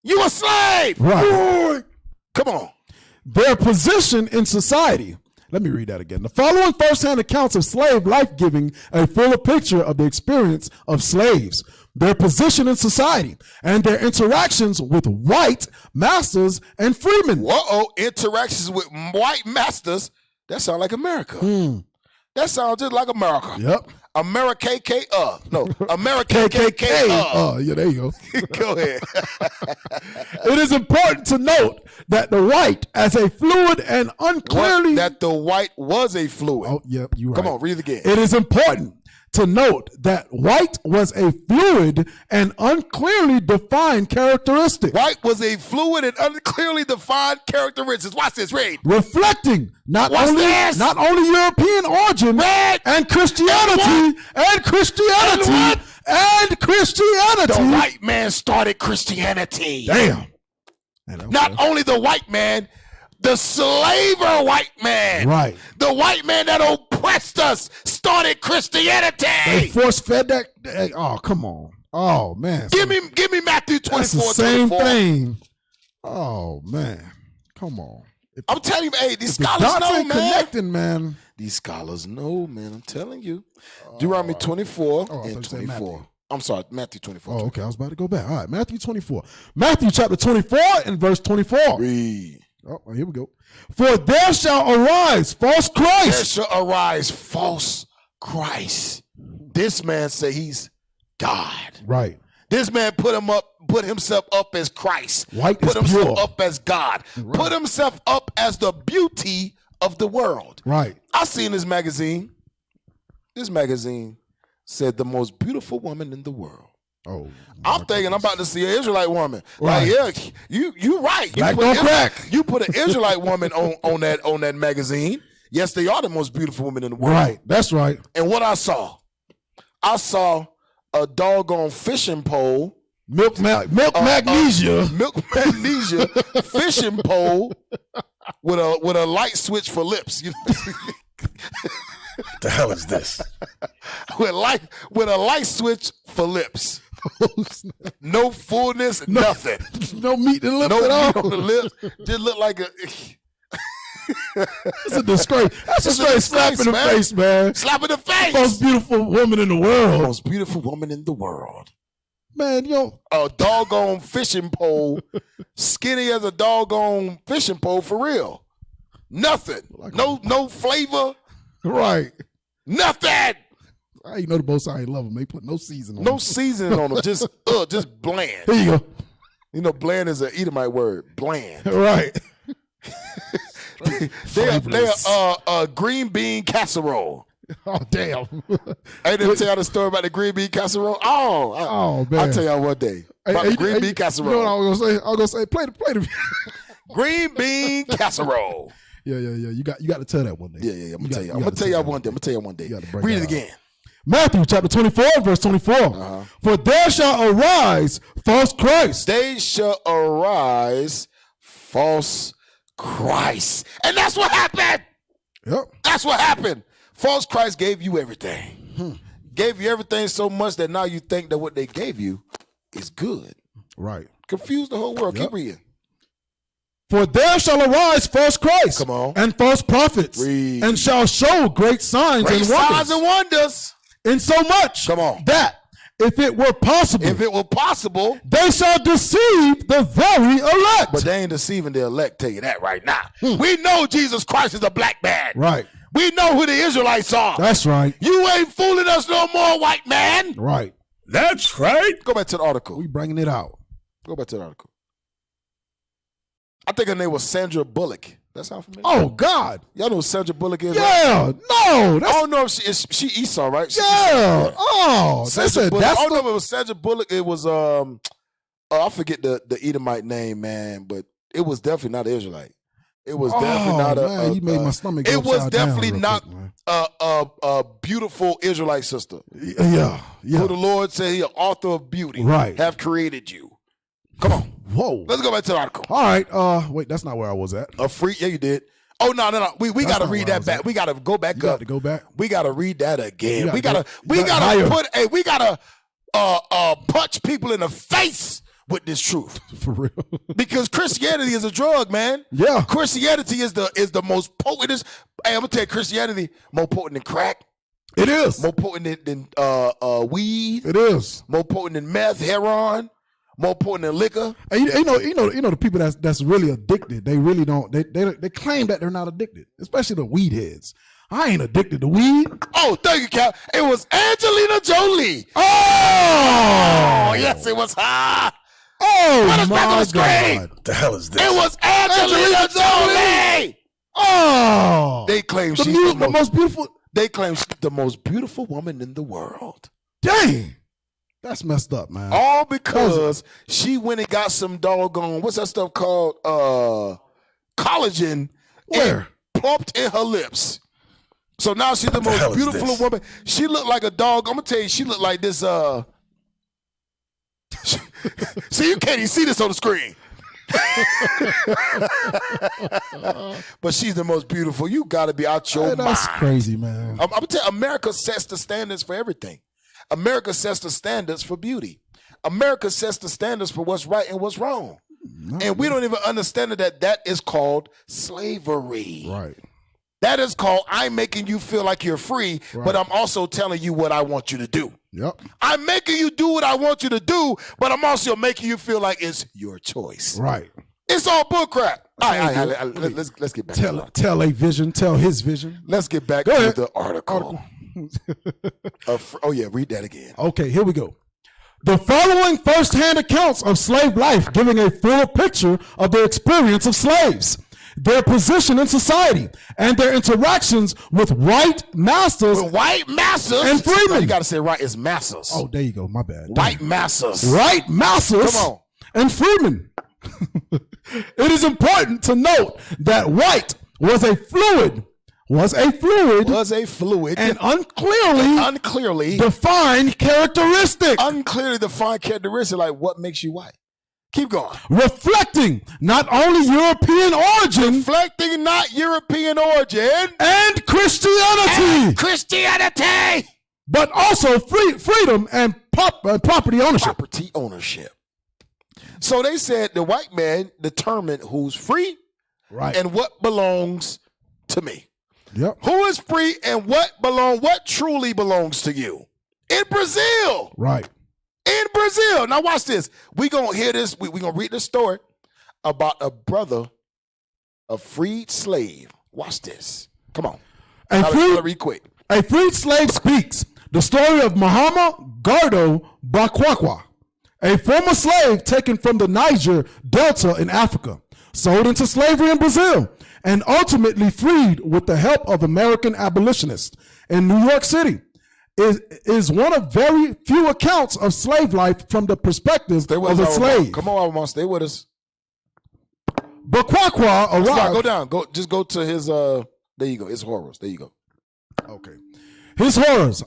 You a slave. Right. Come on. Their position in society. Let me read that again. The following first-hand accounts of slave life giving a fuller picture of the experience of slaves, their position in society, and their interactions with white masters and freemen. Whoa, interactions with white masters. That sounds like America. That sounds just like America. Yep. America KKK. Yeah, there you go. Go ahead. It is important to note that the white as a fluid and unclearly... That the white was a fluid. Oh, yep, you're right. Come on, read it again. It is important to note that white was a fluid and unclearly defined characteristic. White was a fluid and unclearly defined characteristics. Watch this, read. Reflecting not What's only this? European origin and Christianity and Christianity. The white man started Christianity. Damn. Not only the white man, the slaver white man. Right. The white man that oppressed us started Christianity. They force fed that. Oh, come on. Oh, man. Give me Matthew 24, That's the same 24. thing. Oh, man. Come on. I'm telling you, hey, these scholars know, man. Connecting, man. These scholars know, man. I'm telling you. Deuteronomy 24 and 24. I'm sorry, Matthew 24. Oh, okay. I was about to go back. All right, Matthew 24. Matthew chapter 24 and verse 24. Read. Oh, here we go. For there shall arise false Christ. There shall arise false Christ. This man say he's God. Right. This man put himself up as Christ. White put is himself pure. up as God. Right. Put himself up as the beauty of the world. Right. I seen this magazine. This magazine said the most beautiful woman in the world. Oh, I'm thinking I'm about to see an Israelite woman. Right. Like, yeah, you right. Black don't crack. You put an Israelite woman on that magazine. Yes, they are the most beautiful women in the world. Right. That's right. And what I saw a doggone fishing pole. Milk magnesia. Milk magnesia fishing pole with a light switch for lips. You know? The hell is this? with a light switch for lips. No fullness, nothing. No meat in the lips No at all. meat on the lips. Just look like a. It's a disgrace. That's a straight slap in the face, man. Slap in the face. Most beautiful woman in the world. Most beautiful woman in the world. Man, yo. A doggone fishing pole, skinny as a doggone fishing pole for real. Nothing. No flavor. Right. Nothing. I know the both sides love them. They put no seasoning on No them. seasoning on them. Just bland. Here you go. You know, bland is an Edomite word. Bland. Right. They're a green bean casserole. Oh, damn. I didn't tell y'all the story about the green bean casserole. Oh, man. I'll tell y'all one day about the green bean casserole. You know what I was gonna say? Play the green bean casserole. Yeah. You got to tell that one day. Yeah. I'm gonna tell y'all one day. Read it again. Matthew chapter 24, verse 24. For there shall arise false Christ. They shall arise false Christ. And that's what happened. Yep. That's what happened. False Christ gave you everything. Gave you everything so much that now you think that what they gave you is good. Right. Confuse the whole world. Yep. Keep reading. For there shall arise false Christ. Come on. And false prophets. Read. And shall show great signs and wonders. Signs and wonders. In so much. Come on. That if it were possible, they shall deceive the very elect. But they ain't deceiving the elect, tell you that right now. We know Jesus Christ is a black man. Right. We know who the Israelites are. That's right. You ain't fooling us no more, white man. Right. That's right. Go back to the article. We bringing it out. Go back to the article. I think her name was Sandra Bullock. That's how familiar. Oh, God. Y'all know who Sandra Bullock is? Yeah. Right? No. I don't know if she Esau, right? Yeah. Esau, right? Oh. Sandra Bullock. That's I don't know if it was Sandra Bullock. It was I forget the Edomite name, man, but it was definitely not an Israelite. It was definitely not man, you made my stomach go it was upside down definitely real not quick, a beautiful Israelite sister. Yeah. Who the Lord said he an author of beauty. Right. Have created you. Come on. Whoa. Let's go back to the article. All right. Wait, that's not where I was at. A free, yeah, you did. Oh, no. We got to read that back. We got to go back You up. got to go back. We got to read that again. We got gotta to punch people in the face with this truth. For real. Because Christianity is a drug, man. Yeah. Christianity is the most potent. Hey, I'm gonna tell you, Christianity more potent than crack. It is. More potent than weed. It is. More potent than meth, heroin. More potent than liquor. And you know the people that's really addicted. They really don't. They claim that they're not addicted, especially the weed heads. I ain't addicted to weed. Oh, thank you, Cal. It was Angelina Jolie. Oh, yes, it was her. Oh, Put us back on my the screen. God. The hell is this? It was Angelina Jolie. Oh, They claim the she's most beautiful. They claim she's the most beautiful woman in the world. Dang. That's messed up, man. All because she went and got some doggone, what's that stuff called? Collagen. Where? And plumped in her lips. So now she's the most beautiful woman. She looked like a dog. I'm going to tell you, she looked like this. See, you can't even see this on the screen. But she's the most beautiful. You got to be out your mind. That's crazy, man. I'm going to tell you, America sets the standards for everything. America sets the standards for beauty. America sets the standards for what's right and what's wrong. And we don't even understand that is called slavery. Right. That is called I'm making you feel like you're free, but I'm also telling you what I want you to do. Yep. I'm making you do what I want you to do, but I'm also making you feel like it's your choice. Right. It's all bullcrap. All right, let's get back to it. Tell a vision, tell his vision. Let's get back to the article. Read that again. Okay, here we go. The following first-hand accounts of slave life giving a full picture of the experience of slaves, their position in society, and their interactions with white masters, and freemen. No, you got to say right is masters. Oh, there you go. My bad. White masters. White masters. Come on. And freemen. It is important to note that white was a fluid, and unclearly defined characteristic. Unclearly defined characteristic, like what makes you white. Keep going. Reflecting not only European origin, and Christianity, but also freedom and property ownership. So they said the white man determined who's free, and what belongs to me. Yep. Who is free and what truly belongs to you? In Brazil. Right. In Brazil. Now watch this. We're going to hear this. We're going to read this story about a brother, a freed slave. Watch this. Come on. Read quick. A freed slave speaks the story of Muhammad Gardo Bakwakwa, a former slave taken from the Niger Delta in Africa, sold into slavery in Brazil, and ultimately freed with the help of American abolitionists in New York City, is one of very few accounts of slave life from the perspective of a slave. Come on, Almond, stay with us. Bakwakwa arrived. Go down. Just go to his, there you go, his horrors. There you go. Okay. His horrors.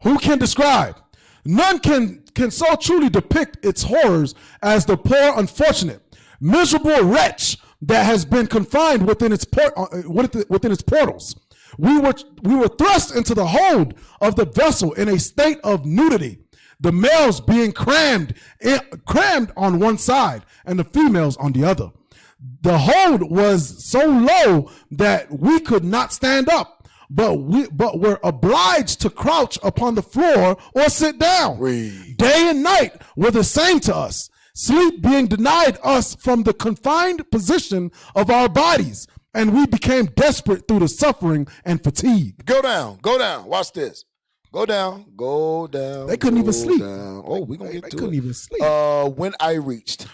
Who can describe? None can so truly depict its horrors as the poor, unfortunate, miserable wretch that has been confined within its portals. We were thrust into the hold of the vessel in a state of nudity, the males being crammed on one side and the females on the other. The hold was so low that we could not stand up, but were obliged to crouch upon the floor or sit down. Day and night were the same to us, sleep being denied us from the confined position of our bodies, and we became desperate through the suffering and fatigue. Go down. Watch this. Go down. They couldn't even sleep. Down. Oh, we're going to get to it. They couldn't even sleep. When I reached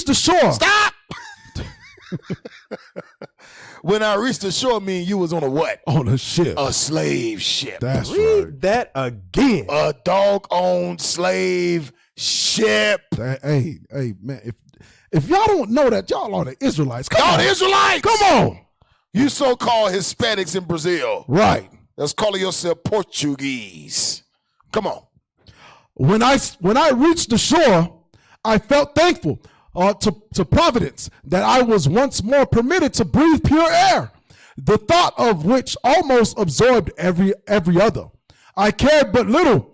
the shore. Stop! When I reached the shore, me and you was on a what? On a ship. A slave ship. That's Read right. that again. A dog-owned slave ship. Hey, man, if y'all don't know that, y'all are the Israelites. Y'all the Israelites. Come on. You so-called Hispanics in Brazil. Right. That's calling yourself Portuguese. Come on. When I reached the shore, I felt thankful to Providence that I was once more permitted to breathe pure air, the thought of which almost absorbed every other. I cared but little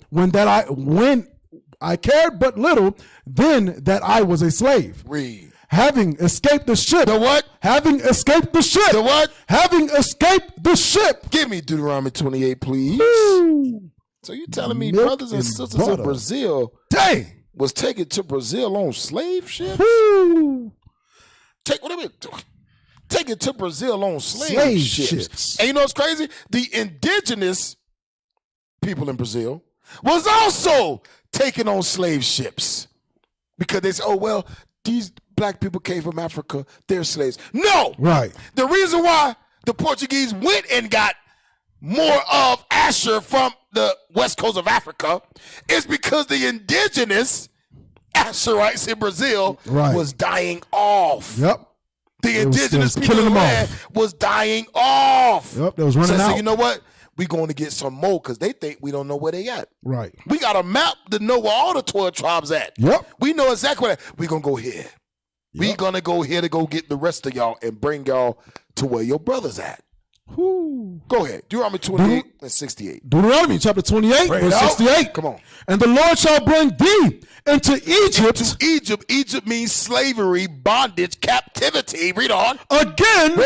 then that I was a slave. Read. Having escaped the ship. The what? Having escaped the ship. The what? Having escaped the ship. Give me Deuteronomy 28, please. Woo. So you telling me Milk brothers and sisters in Brazil was taken to Brazil on slave ships? Woo. Taken to Brazil on slave ships. And you know what's crazy? The indigenous people in Brazil was also taken on slave ships because they said, oh, well, these black people came from Africa, they're slaves. No. Right. The reason why the Portuguese went and got more of Asher from the west coast of Africa is because the indigenous Asherites in Brazil was dying off. Yep. The indigenous people in the land was dying off. Yep, they was running out. So you know what? We're going to get some more because they think we don't know where they at. Right. We got a map to know where all the 12 tribes at. Yep. We know exactly where we're going to go here. Yep. We're going to go here to go get the rest of y'all and bring y'all to where your brother's at. Whew. Go ahead. Deuteronomy 28 and 68. Deuteronomy chapter 28, verse 68. Come on. And the Lord shall bring thee into Egypt. Into Egypt. Egypt means slavery, bondage, captivity. Read on. Again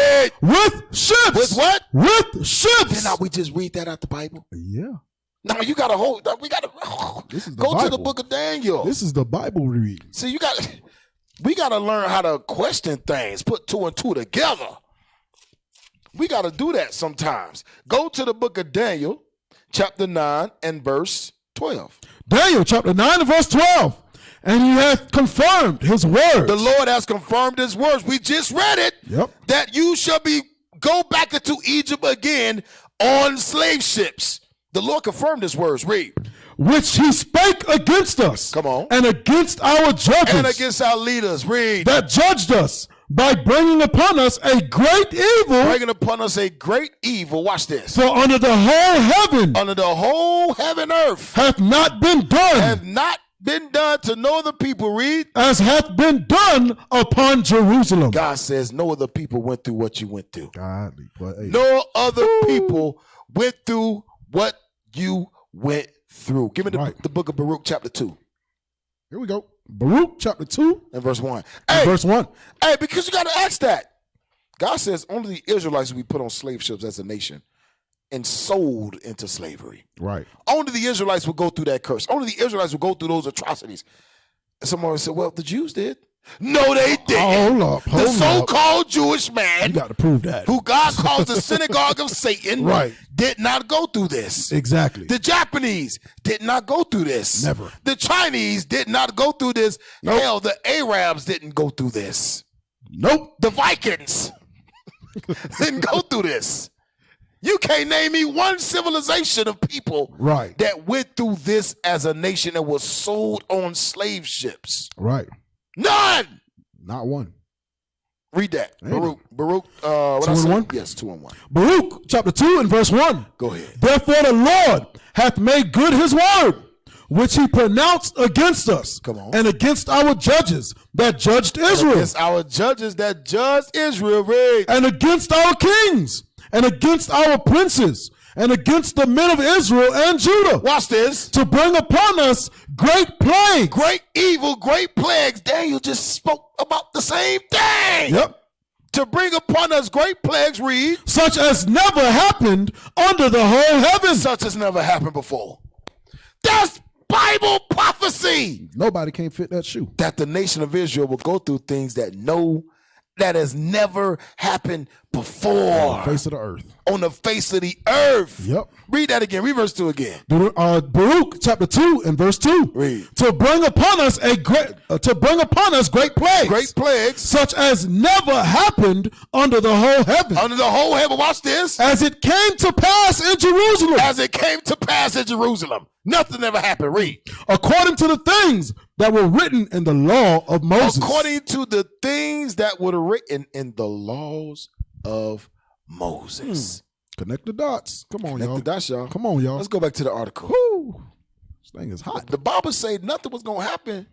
with ships. With what? With ships. Did not we just read that out the Bible? Yeah. No, you got to hold. We got to go to the book of Daniel. This is the Bible read. See, we got to learn how to question things, put two and two together. We got to do that sometimes. Go to the book of Daniel, chapter 9 and verse 12. Daniel chapter 9 and verse 12. And he hath confirmed his words. The Lord has confirmed his words. We just read it. Yep. That you shall go back into Egypt again on slave ships. The Lord confirmed his words. Read. Which he spake against us. Come on. And against our judges. And against our leaders. Read. That judged us by bringing upon us a great evil. Bringing upon us a great evil. Watch this. For under the whole heaven. Under the whole heaven earth. Hath not been done. Have not been done to no other people. Read. As hath been done upon Jerusalem. God says no other people went through what you went through. Godly, but, hey. No other people went through what you went through. Give me the book of Baruch chapter 2. Here we go. Baruch chapter 2 and verse 1. Hey, verse 1. Hey, because you got to ask that. God says only the Israelites will be put on slave ships as a nation and sold into slavery. Right. Only the Israelites will go through that curse. Only the Israelites will go through those atrocities. And someone said, well, the Jews did. No, they didn't. Hold up. The so-called Jewish man, you got to prove that, who God calls the synagogue of Satan, right, did not go through this. Exactly. The Japanese did not go through this. Never. The Chinese did not go through this. Nope. Hell, the Arabs didn't go through this. Nope. The Vikings didn't go through this. You can't name me one civilization of people that went through this as a nation that was sold on slave ships. Right. None. Not one. Read that. Baruch. What 2 and 1? Yes, 2 and 1. Baruch chapter 2 and verse 1. Go ahead. Therefore the Lord hath made good his word, which he pronounced against us. Come on. And against our judges that judged Israel. And against our judges that judged Israel. Read. And against our kings. And against our princes. And against the men of Israel and Judah. Watch this. To bring upon us great plagues. Great evil, great plagues. Daniel just spoke about the same thing. Yep. To bring upon us great plagues, read. Such as never happened under the whole heaven. Such as never happened before. That's Bible prophecy. Nobody can fit that shoe. That the nation of Israel will go through things that has never happened before. On the face of the earth. On the face of the earth. Yep. Read that again. Read verse 2 again. Baruch chapter 2 and verse 2. Read. To bring upon us great plagues. Great plagues. Such as never happened under the whole heaven. Under the whole heaven. Watch this. As it came to pass in Jerusalem. As it came to pass in Jerusalem. Nothing ever happened. Read. According to the things that were written in the law of Moses. According to the things that were written in the laws of Moses. Connect the dots. Come on, y'all. Connect the dots, y'all. Come on, y'all. Let's go back to the article. Woo. This thing is hot. The Bible say nothing was going to happen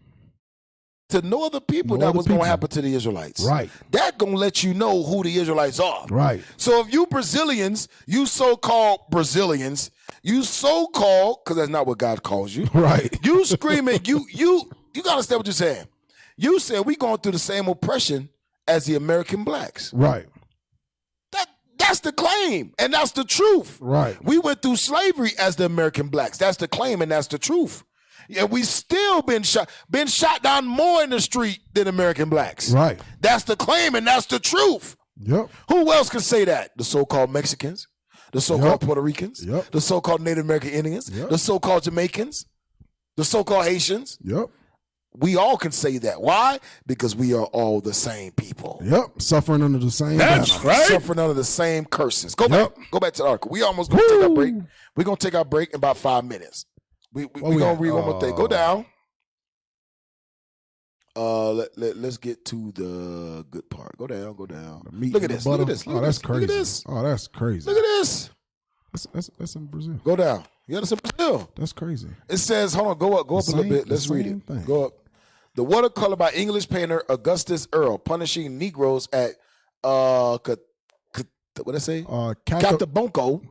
to no other people that was going to happen to the Israelites. Right. That going to let you know who the Israelites are. Right. So if you Brazilians, you so-called Brazilians, you so-called, because that's not what God calls you. Right. You screaming, you got to understand what you're saying. You said we going through the same oppression as the American blacks. Right. That's the claim, and that's the truth. Right. We went through slavery as the American blacks. That's the claim, and that's the truth. Yeah, we still been shot down more in the street than American blacks. Right. That's the claim, and that's the truth. Yep. Who else can say that? The so-called Mexicans, the so-called Puerto Ricans, the so-called Native American Indians, the so-called Jamaicans, the so-called Haitians. Yep. We all can say that. Why? Because we are all the same people. Yep, suffering under the same. That's banner. right. Suffering under the same curses. Go Yep. back. Go back to the article. We almost gonna take our break. We're gonna take our break in about 5 minutes. We're gonna read one more thing. Go down. Let's get to the good part. Go down. Look at this. Look at this. Oh, that's crazy. Look at this. Oh, that's crazy. Look at this. That's in Brazil. Go down. Yeah, that's in Brazil. That's crazy. It says, hold on, go up a little bit. Let's read it. thing. Go up. The watercolor by English painter Augustus Earl, punishing Negroes at what did I say? Catabonco,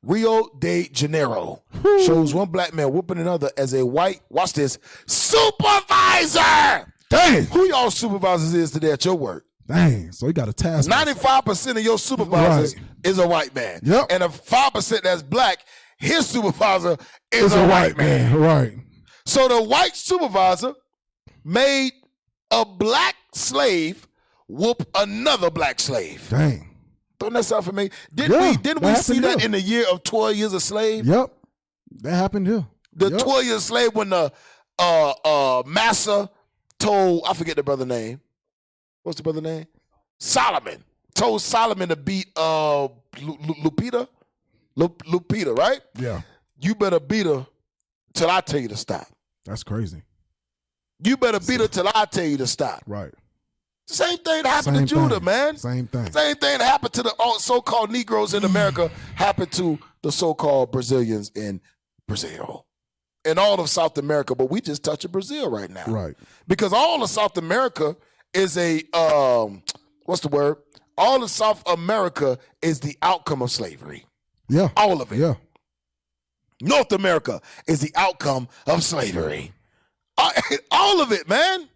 Rio de Janeiro. Shows one black man whooping another as a white, watch this, supervisor. Dang. Who y'all supervisors is today at your work? Dang. So he got a task. 95% of your supervisors is a white man. Yep. And a 5% that's black, his supervisor is a white man. Right. So the white supervisor made a black slave whoop another black slave. Dang. Don't that sound familiar? Yeah, Didn't we see that in the year of 12 years a slave? Yep. That happened here. The 12 years a slave when the Massa told, I forget the brother name. What's the brother name? Solomon. Told Solomon to beat Lupita, right? Yeah. You better beat her till I tell you to stop. That's crazy. You better beat her till I tell you to stop. Right. Same thing that happened to Judah, man. Same thing. Same thing that happened to the so-called Negroes in America happened to the so-called Brazilians in Brazil. And all of South America, but we just touching Brazil right now. Right. Because all of South America is a, what's the word? All of South America is the outcome of slavery. Yeah. All of it. Yeah. North America is the outcome of slavery. All of it, man.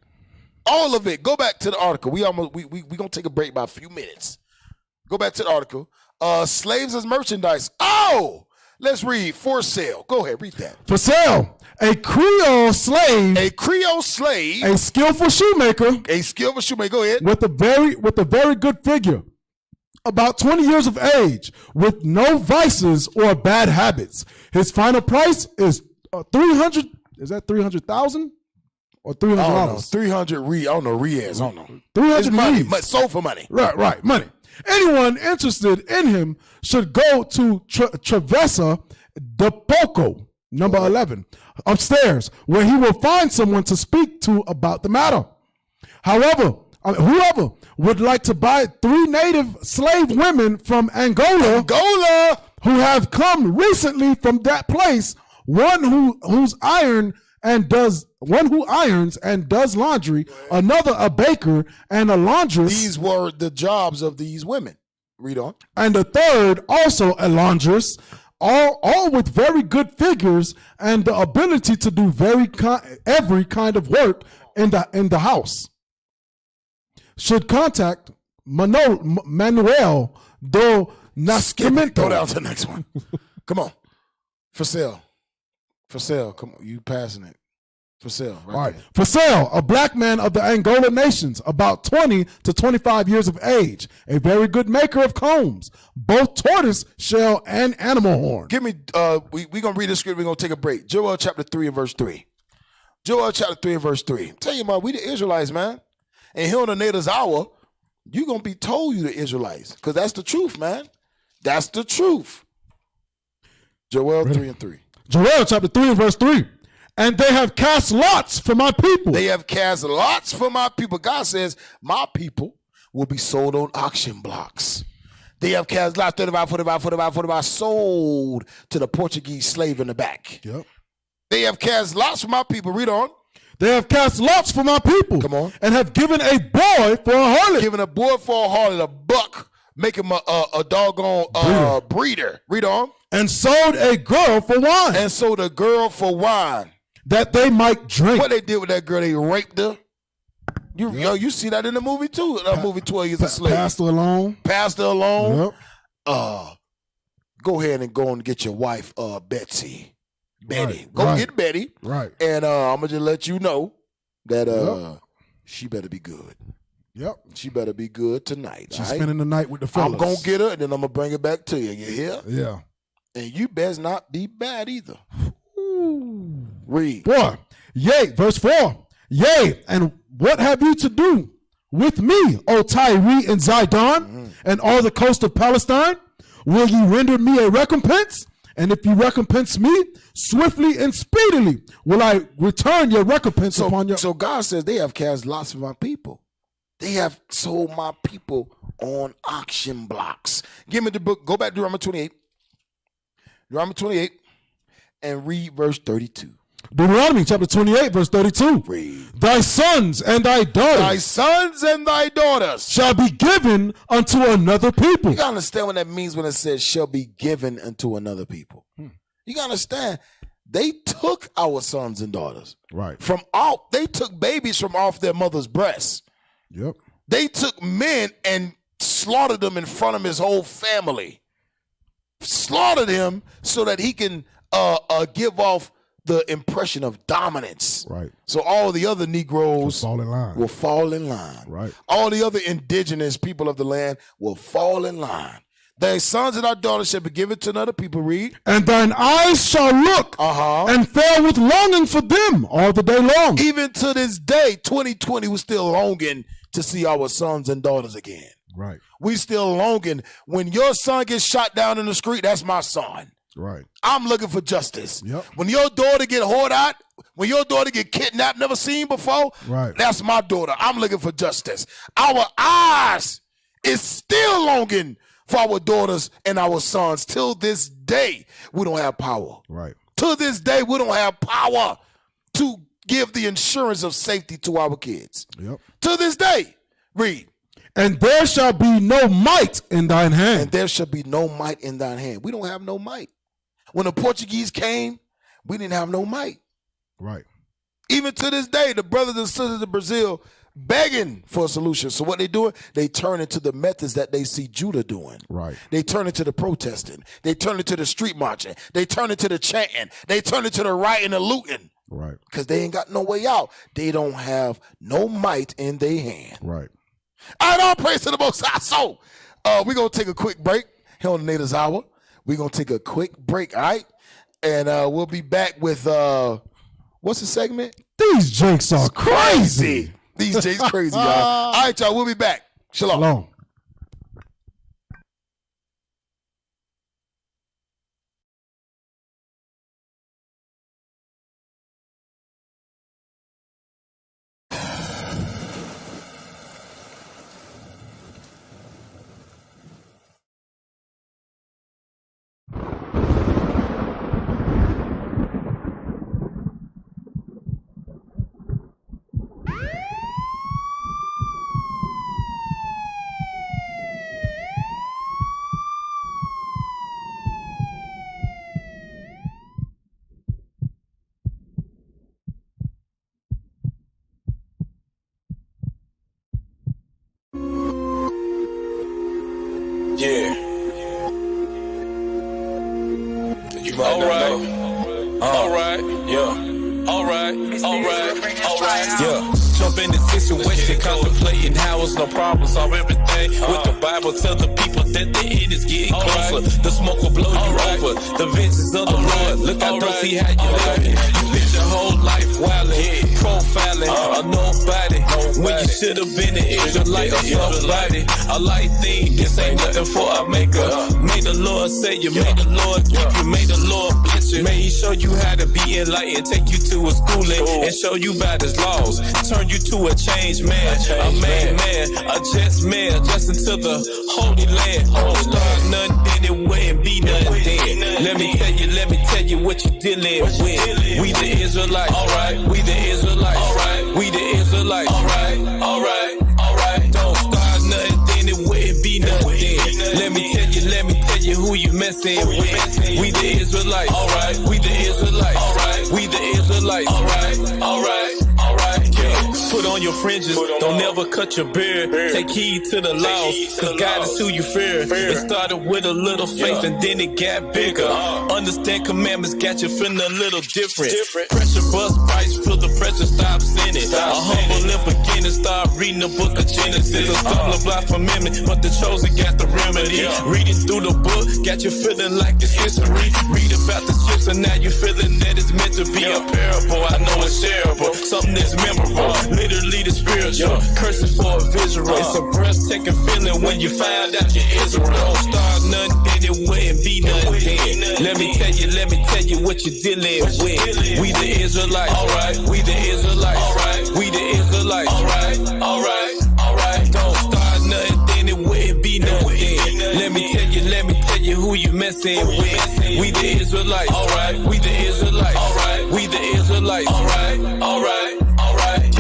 All of it. Go back to the article. We gonna take a break by a few minutes. Go back to the article. Slaves as merchandise. Oh, let's read. For sale. Go ahead, read that. For sale, a Creole slave. A Creole slave. A skillful shoemaker. A skillful shoemaker. Go ahead. With a very good figure. About 20 years of age, with no vices or bad habits. His final price is 300. Is that 300,000 or $300? I don't know. 300 I don't know. Riaz. I don't know. 300 it's money. Reeds. Sold for money. Right. Money. Anyone interested in him should go to Travessa de Poco, number 11, upstairs, where he will find someone to speak to about the matter. However, whoever would like to buy 3 native slave women from Angola, who have come recently from that place, one who irons and does laundry, another a baker and a laundress. These were the jobs of these women. Read on. And the third also a laundress, all with very good figures and the ability to do every kind of work in the house. Should contact Manuel do Nascimento. Go down to the next one. Come on. For sale. Come on. You passing it. For sale. Right. For sale, a black man of the Angola nations, about 20 to 25 years of age, a very good maker of combs, both tortoise, shell, and animal horn. Give me, we're going to read the script. We're going to take a break. Joel chapter 3 and verse 3. Joel chapter 3 and verse 3. Tell you, man, we the Israelites, man. And here on the Native's Hour, you're going to be told you the Israelites. Because that's the truth, man. That's the truth. Joel 3 and 3. Joel chapter 3 and verse 3. And they have cast lots for my people. They have cast lots for my people. God says, my people will be sold on auction blocks. They have cast lots, 45, sold to the Portuguese slave in the back. Yep. They have cast lots for my people. Read on. They have cast lots for my people. Come on. And have given a boy for a harlot. Given a boy for a harlot, a buck, make him a doggone breeder. Read on. And sold a girl for wine. And sold a girl for wine. That they might drink. What they did with that girl, they raped her. You see that in the movie too. That movie 12 Years a Slave. Pastor alone. Yep. Go ahead and go and get your wife, Betty. Go get Betty. Right. And I'm gonna just let you know that she better be good. Yep. She better be good tonight. She's spending the night with the fellas. I'm gonna get her and then I'm gonna bring it back to you. You hear? Yeah. And you best not be bad either. Read. Verse 4. Yea, and what have you to do with me, O Tyre and Zidon, and all the coast of Palestine? Will you render me a recompense? And if you recompense me, swiftly and speedily will I return your recompense upon your... So God says they have cast lots of my people. They have sold my people on auction blocks. Give me the book. Go back to Deuteronomy 28. Deuteronomy 28 and read verse 32. Deuteronomy chapter 28, verse 32. Read. Thy sons and thy daughters. Thy sons and thy daughters shall be given unto another people. You gotta understand what that means when it says shall be given unto another people. You gotta understand, they took our sons and daughters. Right. They took babies from off their mother's breasts. Yep. They took men and slaughtered them in front of his whole family. Slaughtered him so that he can give off the impression of dominance. Right. So all the other Negroes will fall in line. Right. All the other indigenous people of the land will fall in line. Thy sons and thy daughters shall be given to another people. Read. And thine eyes shall look and fail with longing for them all the day long. Even to this day, 2020, we're still longing to see our sons and daughters again. Right. We still longing. When your son gets shot down in the street, that's my son. Right. I'm looking for justice. Yep. When your daughter get hoard out, when your daughter get kidnapped, never seen before, right, that's my daughter. I'm looking for justice. Our eyes is still longing for our daughters and our sons. Till this day, we don't have power. Right. To this day, we don't have power to give the insurance of safety to our kids. Yep. To this day, read. And there shall be no might in thine hand. And there shall be no might in thine hand. We don't have no might. When the Portuguese came, we didn't have no might. Right. Even to this day, the brothers and sisters of Brazil begging for a solution. So what they doing? They turn into the methods that they see Judah doing. Right. They turn into the protesting. They turn into the street marching. They turn into the chanting. They turn into the rioting and the looting. Right. Because they ain't got no way out. They don't have no might in their hand. Right. All right, all praise to the Most High. So we're going to take a quick break here on the Natives Hour. We're going to take a quick break, all right? And we'll be back with, what's the segment? These jinx are crazy. These jinx crazy, y'all. All right, y'all, we'll be back. Shalom. Shalom. Yeah. You might not know. Alright. Yeah. Alright. Yeah. Jump in the situation, contemplating how it's no problem, solve everything. With the Bible, tell the people that the end is getting closer. The smoke will blow you over. The vengeance of the Lord. Look out, don't see how you living. You spent your whole life wilding, profiling a nobody. When you should have been an Israelite or somebody. A light thing, this ain't nothing for a maker. May the Lord say you, may the Lord keep you, may the Lord bless you. May He show you how to be enlightened, take you to a schooling and show you about His laws. Turn you to a changed man, a made man, a just man, just into the holy land. Don't start nothing, then it wouldn't be nothing then. Let me tell you what you dealing with. We the Israelites, alright. We the Israelites, alright. We the Israelites, alright. Don't start nothing, then it wouldn't be nothing then. Let me tell you who you messing with. We the Israelites, alright. We the Israelites, alright. We the Israelites, alright. Yeah. Put on your fringes, don't never cut your beard. Take heed to the laws, cause God is who you fear. It started with a little faith and then it got bigger. Understand commandments got you feeling a little different. Pressure bust price, feel the pressure, stop sinning. A humble and beginning, start reading the book of Genesis. A stumbling block for memory, but the chosen got the remedy. Reading through the book, got you feeling like it's history. Read about the ships and now you feeling that it's meant to be a parable. I know it's shareable, something that's memorable. Literally the spiritual, cursing for a visual. It's a breathtaking feeling when you find out you're Israel. Don't start nothing, then it wouldn't be nothing then. Let me tell you what you're dealing with. We the Israelites, alright. We the Israelites, alright. We the Israelites, alright. Alright. Don't start nothing, then it wouldn't be nothing then. Let me tell you who you messing with. We the Israelites, alright. We the Israelites, alright. We the Israelites, alright.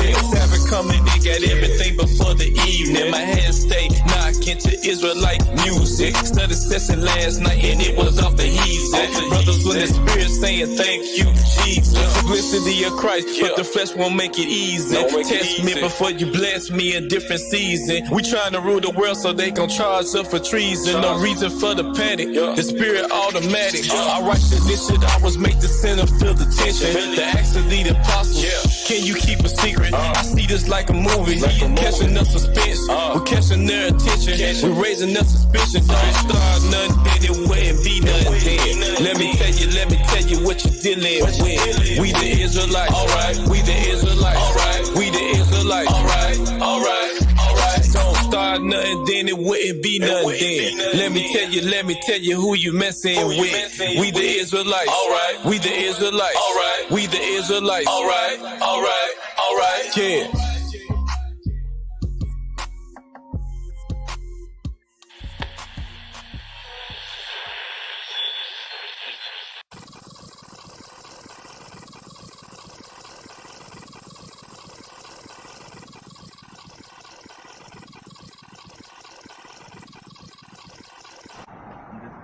Yeah, Sabbath coming, they got everything before the evening. My hands stay knocking to Israelite music. Studied session last night and it was off the heathen. Brothers in the spirit saying thank you, Jesus. Simplicity of Christ, but the flesh won't make it easy. Test me before you bless me in different season. We trying to rule the world so they gon' charge us for treason. No reason for the panic, the spirit automatic. I write this shit, I was make the sinner feel the tension. The acts of the apostles, can you keep a secret? I see this like a movie, catching up suspense. We're catching their attention, we're raising up suspicion. Don't start nothing, then it wouldn't be nothing then. Let me tell you what you're dealing with. We the Israelites, alright. We the Israelites, alright. We the Israelites, alright. Don't start nothing, then it wouldn't be nothing then. Let me tell you who you messing with. We the Israelites, alright. We the Israelites, alright. We the Israelites, alright. Yeah.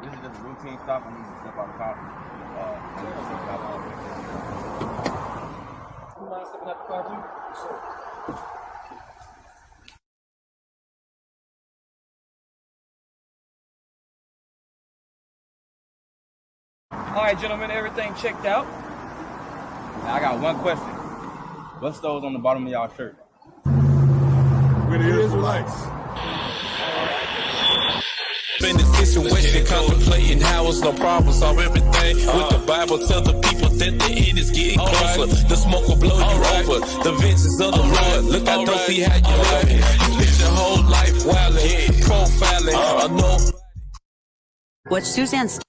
This is just a routine stop. I need to step out of the car. You mind stepping out the car too? Sure. All right, gentlemen, everything checked out. Now I got one question. What's those on the bottom of y'all shirt? We're the Israelites. In the situation, contemplating how it's no problem, solve everything with the Bible. Tell the people that the end is getting closer. The smoke will blow you over. The vengeance of the Lord. Look, I don't see how you live it. You spend your whole life wilding, profiling. What Suzanne's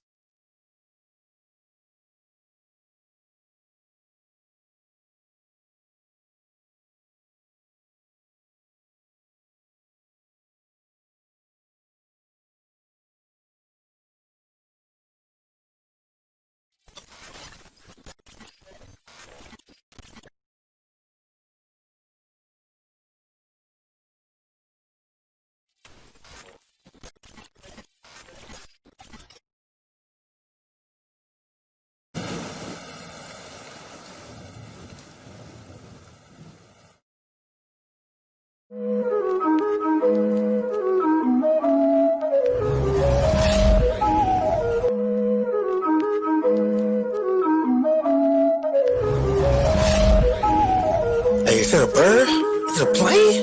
Hey, is that a bird? Is it a plane?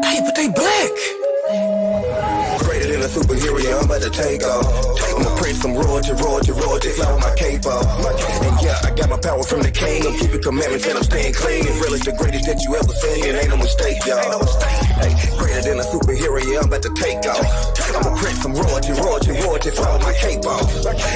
Hey, but they black. Greater than a superhero, I'm about to take off. I'm a prince from royalty, fly with my cape off. And yeah, I got my power from the king. I'm keeping commandments and I'm staying clean. It's really the greatest that you ever seen. It ain't no mistake, y'all. Hey, greater than a superhero, I'm about to take off. I'm a prince from royalty, fly with my cape off.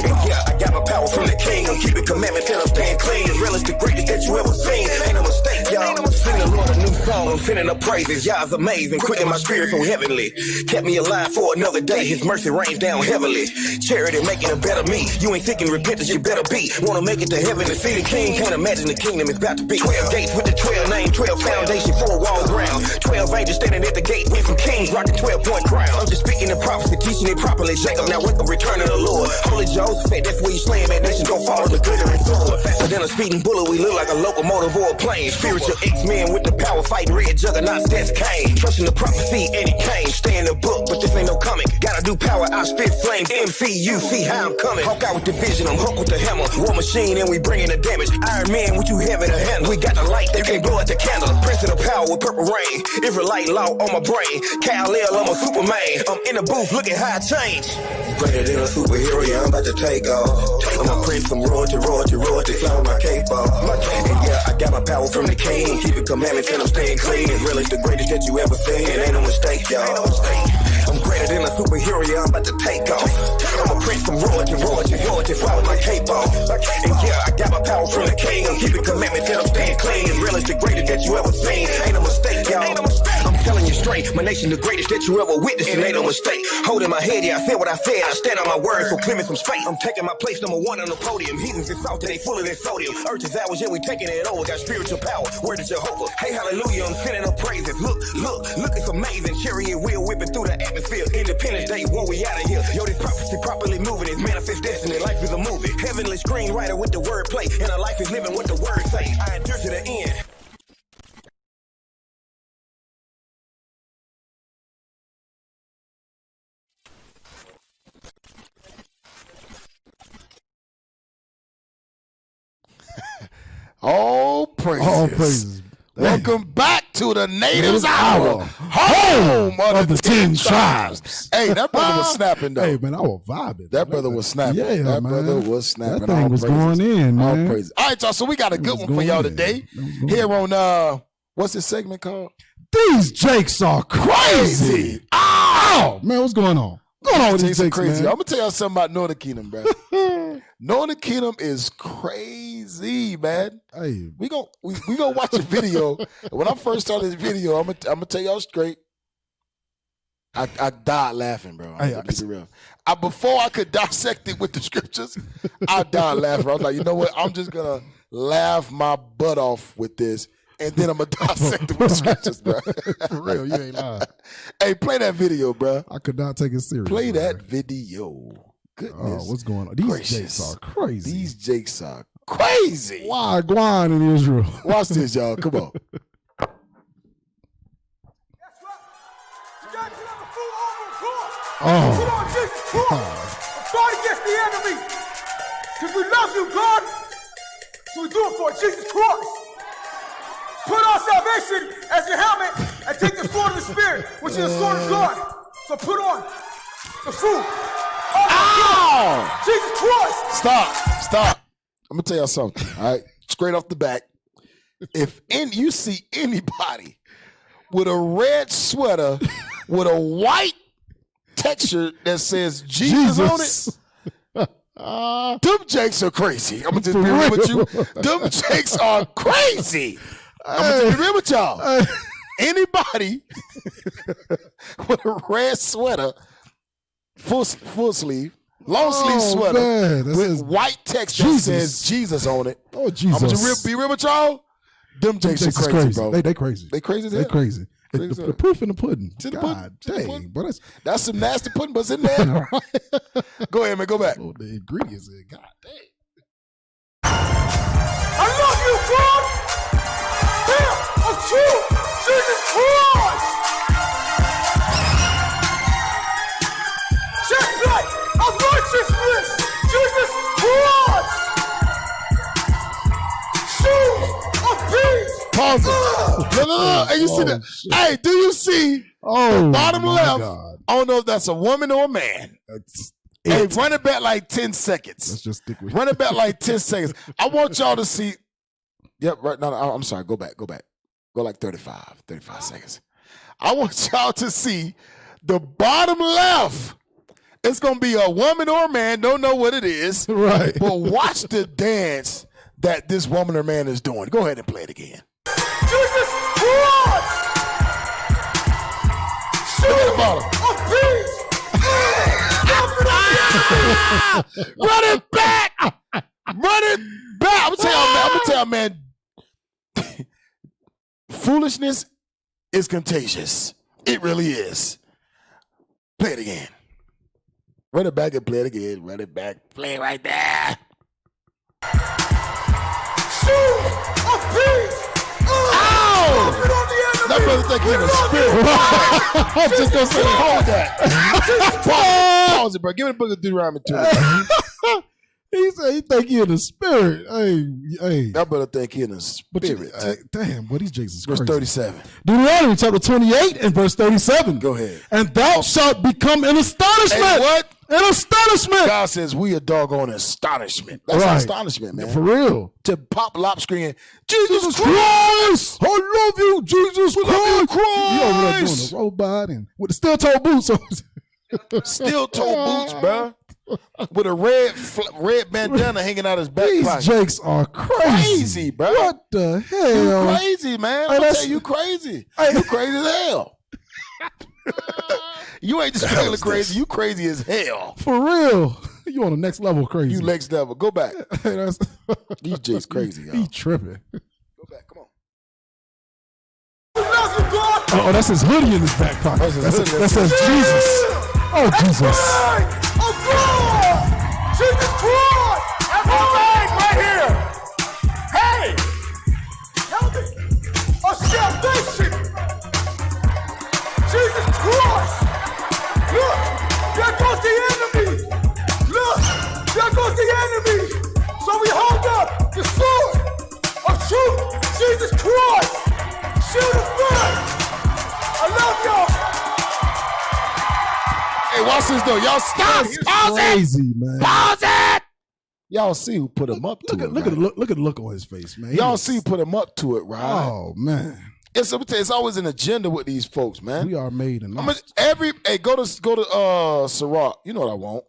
And yeah, I got my power from the king. I'm keeping commandments and I'm staying clean. It's really the greatest that you ever seen. Ain't no mistake, y'all. Sing the Lord a new song, I'm sending up praises. Y'all's amazing, quickening my spirit so heavenly. Kept me alive for another day, his mercy rains down heavily. Charity making a better me. You ain't thinking repentance, you better be. Wanna make it to heaven to see the king? Can't imagine the kingdom is about to be. 12 gates with the 12 name, 12 foundation, 4 walls round. 12 angels standing at the gate with some kings rocking 12-point crown. I'm just speaking in prophecy, teaching it properly. Jacob, now wake up, return of the Lord. Holy Joseph said that's where you slaying that nation, gon' follow the glittering sword. Faster than a speeding bullet, we look like a locomotive or a plane. Spiritual X-Men with the power, fighting red juggernauts, that's Cain. Trusting the prophecy, and it came. Stay in the book, but this ain't no comic. Gotta do power, I spit flames. MC, you see how I'm coming. Hawk out with the vision, I'm hooked with the hammer. War machine, and we bringing the damage. Iron Man, what you heavy to handle. We got the light, they can't blow out the candle. Prince of the power with purple rain. Israelite law on my brain. Kal-El, I'm a Superman. I'm in the booth, look at how I change. Greater than a superhero, yeah, I'm about to take off. I'm a prince from royalty, fly with my cape off. And yeah, I got my power from the king. Keep it commandments and I'm staying clean. Israel is the greatest that you ever seen. Ain't no mistake, y'all. I'm greater than a superhero, yeah, I'm about to take off. I'm a prince from royalty, fly with my cape off. And yeah, I got my power from the king. I'm keeping commandments and I'm staying clean. Israel is the greatest that you ever seen. Ain't no mistake, y'all. I'm telling you straight, my nation the greatest that you ever witnessed, and ain't no mistake. Holding my head, yeah, I said what I said. I stand on my word, so clear me some space. I'm taking my place #1 on the podium. Heathens is salty, they full of their sodium. Earth is ours, yeah, we taking it over. Got spiritual power, word is Jehovah. Hey, hallelujah, I'm sending up praises. Look, it's amazing. Chariot wheel whipping through the atmosphere. Independence Day, when we out of here. Yo, this prophecy properly moving. It's manifest destiny. Life is a movie. Heavenly screenwriter with the word play. And our life is living what the word say. I endure to the end. All praises. All praises. Welcome back to the Natives Hour, home of the 10 tribes. Hey, that brother was snapping, though. Hey, man, I was vibing. That brother was snapping. Yeah, that man. brother was snapping. That thing was going in, man. All praises. All right, y'all, so we got a good one for y'all today. Here on, what's this segment called? These Jakes are crazy. Oh, man, what's going on? What's going on with these Jakes, crazy. man? I'm going to tell y'all something about Northern Kingdom, bro. Northern Kingdom is crazy, man. Hey, we gonna watch a video. When I first started this video, I'm gonna tell y'all straight. I died laughing, bro. I'm gonna be real. Before I could dissect it with the scriptures, I died laughing. I was like, you know what? I'm just gonna laugh my butt off with this, and then I'm gonna dissect it with the scriptures, bro. For real, you ain't lying. Hey, play that video, bro. I could not take it serious. Play that video. Goodness. Oh, what's going on? These Jakes are crazy. These Jakes are crazy. Why Guan in Israel? Watch this, y'all. Come on. Oh. Put on Jesus Christ. Fight against the enemy. Because we love you, God. So we do it for Jesus Christ. Put on salvation as your helmet and take the sword of the Spirit, which is the sword of God. So put on the fruit. Ow! Jesus Christ! Stop. I'm gonna tell y'all something. All right, straight off the bat. If you see anybody with a red sweater with a white texture that says Jesus on it, them Jakes are crazy. I'm gonna just be real with you. Them Jakes are crazy. I'm gonna just be real with y'all. Anybody with a red sweater, full sleeve, long sleeve sweater with white text that says Jesus on it. Oh, Jesus. I'm gonna be real with y'all. Them Jakes are crazy, bro. They crazy. They crazy as hell. They crazy. The proof in the pudding. God dang. But that's some nasty pudding, but it's in there. Go ahead, man. Go back. Oh, the ingredients in. God dang. I love you, God. Here, I'm true. Jesus Christ. Chestnut of righteousness. Jesus Christ. Shoes of peace. Pause it. No. Hey, you see that? Hey, do you see the bottom left? God. I don't know if that's a woman or a man. Hey, run it back like 10 seconds. Let's just stick with Run it back like 10 seconds. I want y'all to see. Yep, right. No, I'm sorry. Go back. Go like 35 seconds. I want y'all to see the bottom left. It's going to be a woman or a man. Don't know what it is. Right. But watch the dance that this woman or man is doing. Go ahead and play it again. Jesus cross! Look at the bottom. Of peace! Run it back! Run it back! I'm gonna tell you, man. Foolishness is contagious. It really is. Play it again. Run it back and play it again. Run it back. Play it right there. Shoes of peace! Ow! That brother think he in the spirit. I'm just gonna say, hold that. Pause it, bro. Give me the book of Deuteronomy 2. He said he think he in the spirit. Hey. That brother think he in the spirit. Damn, what these Jesus Verse crazy. 37. Deuteronomy chapter 28 and verse 37. Go ahead. And thou shalt become an astonishment. And what? An astonishment. God says we a doggone astonishment. That's an astonishment, man. For real. To pop lop screaming, Jesus Christ! I love you, Jesus Christ! Love you, Christ! He over there doing a robot and with the steel-toe boots on. Steel-toe boots, bro. With a red bandana hanging out his back pocket. These jakes are crazy, bro. What the hell? You crazy, man. I'm gonna tell you crazy. You crazy as hell. You ain't just regular crazy. You crazy as hell. For real. You on the next level crazy. You next level. Go back. These jakes crazy, y'all. He tripping. Go back. Come on. Oh, that's his hoodie in his back pocket. That says Jesus. Oh, Jesus. Oh, God! Jesus Christ! Everything right here! Hey! Help me! A salvation! Jesus Christ! Look! There goes the enemy! Look! There goes the enemy! So we hold up the sword of truth! Jesus Christ! Shield of faith! I love y'all! Hey, watch this though. Y'all stop. Pause crazy, it. Man. Pause it. Y'all see who put him up to it. Look at the look on his face, man. Y'all see who put him up to it, right? Oh man. It's always an agenda with these folks, man. We are made in go to Sirach. You know what I want.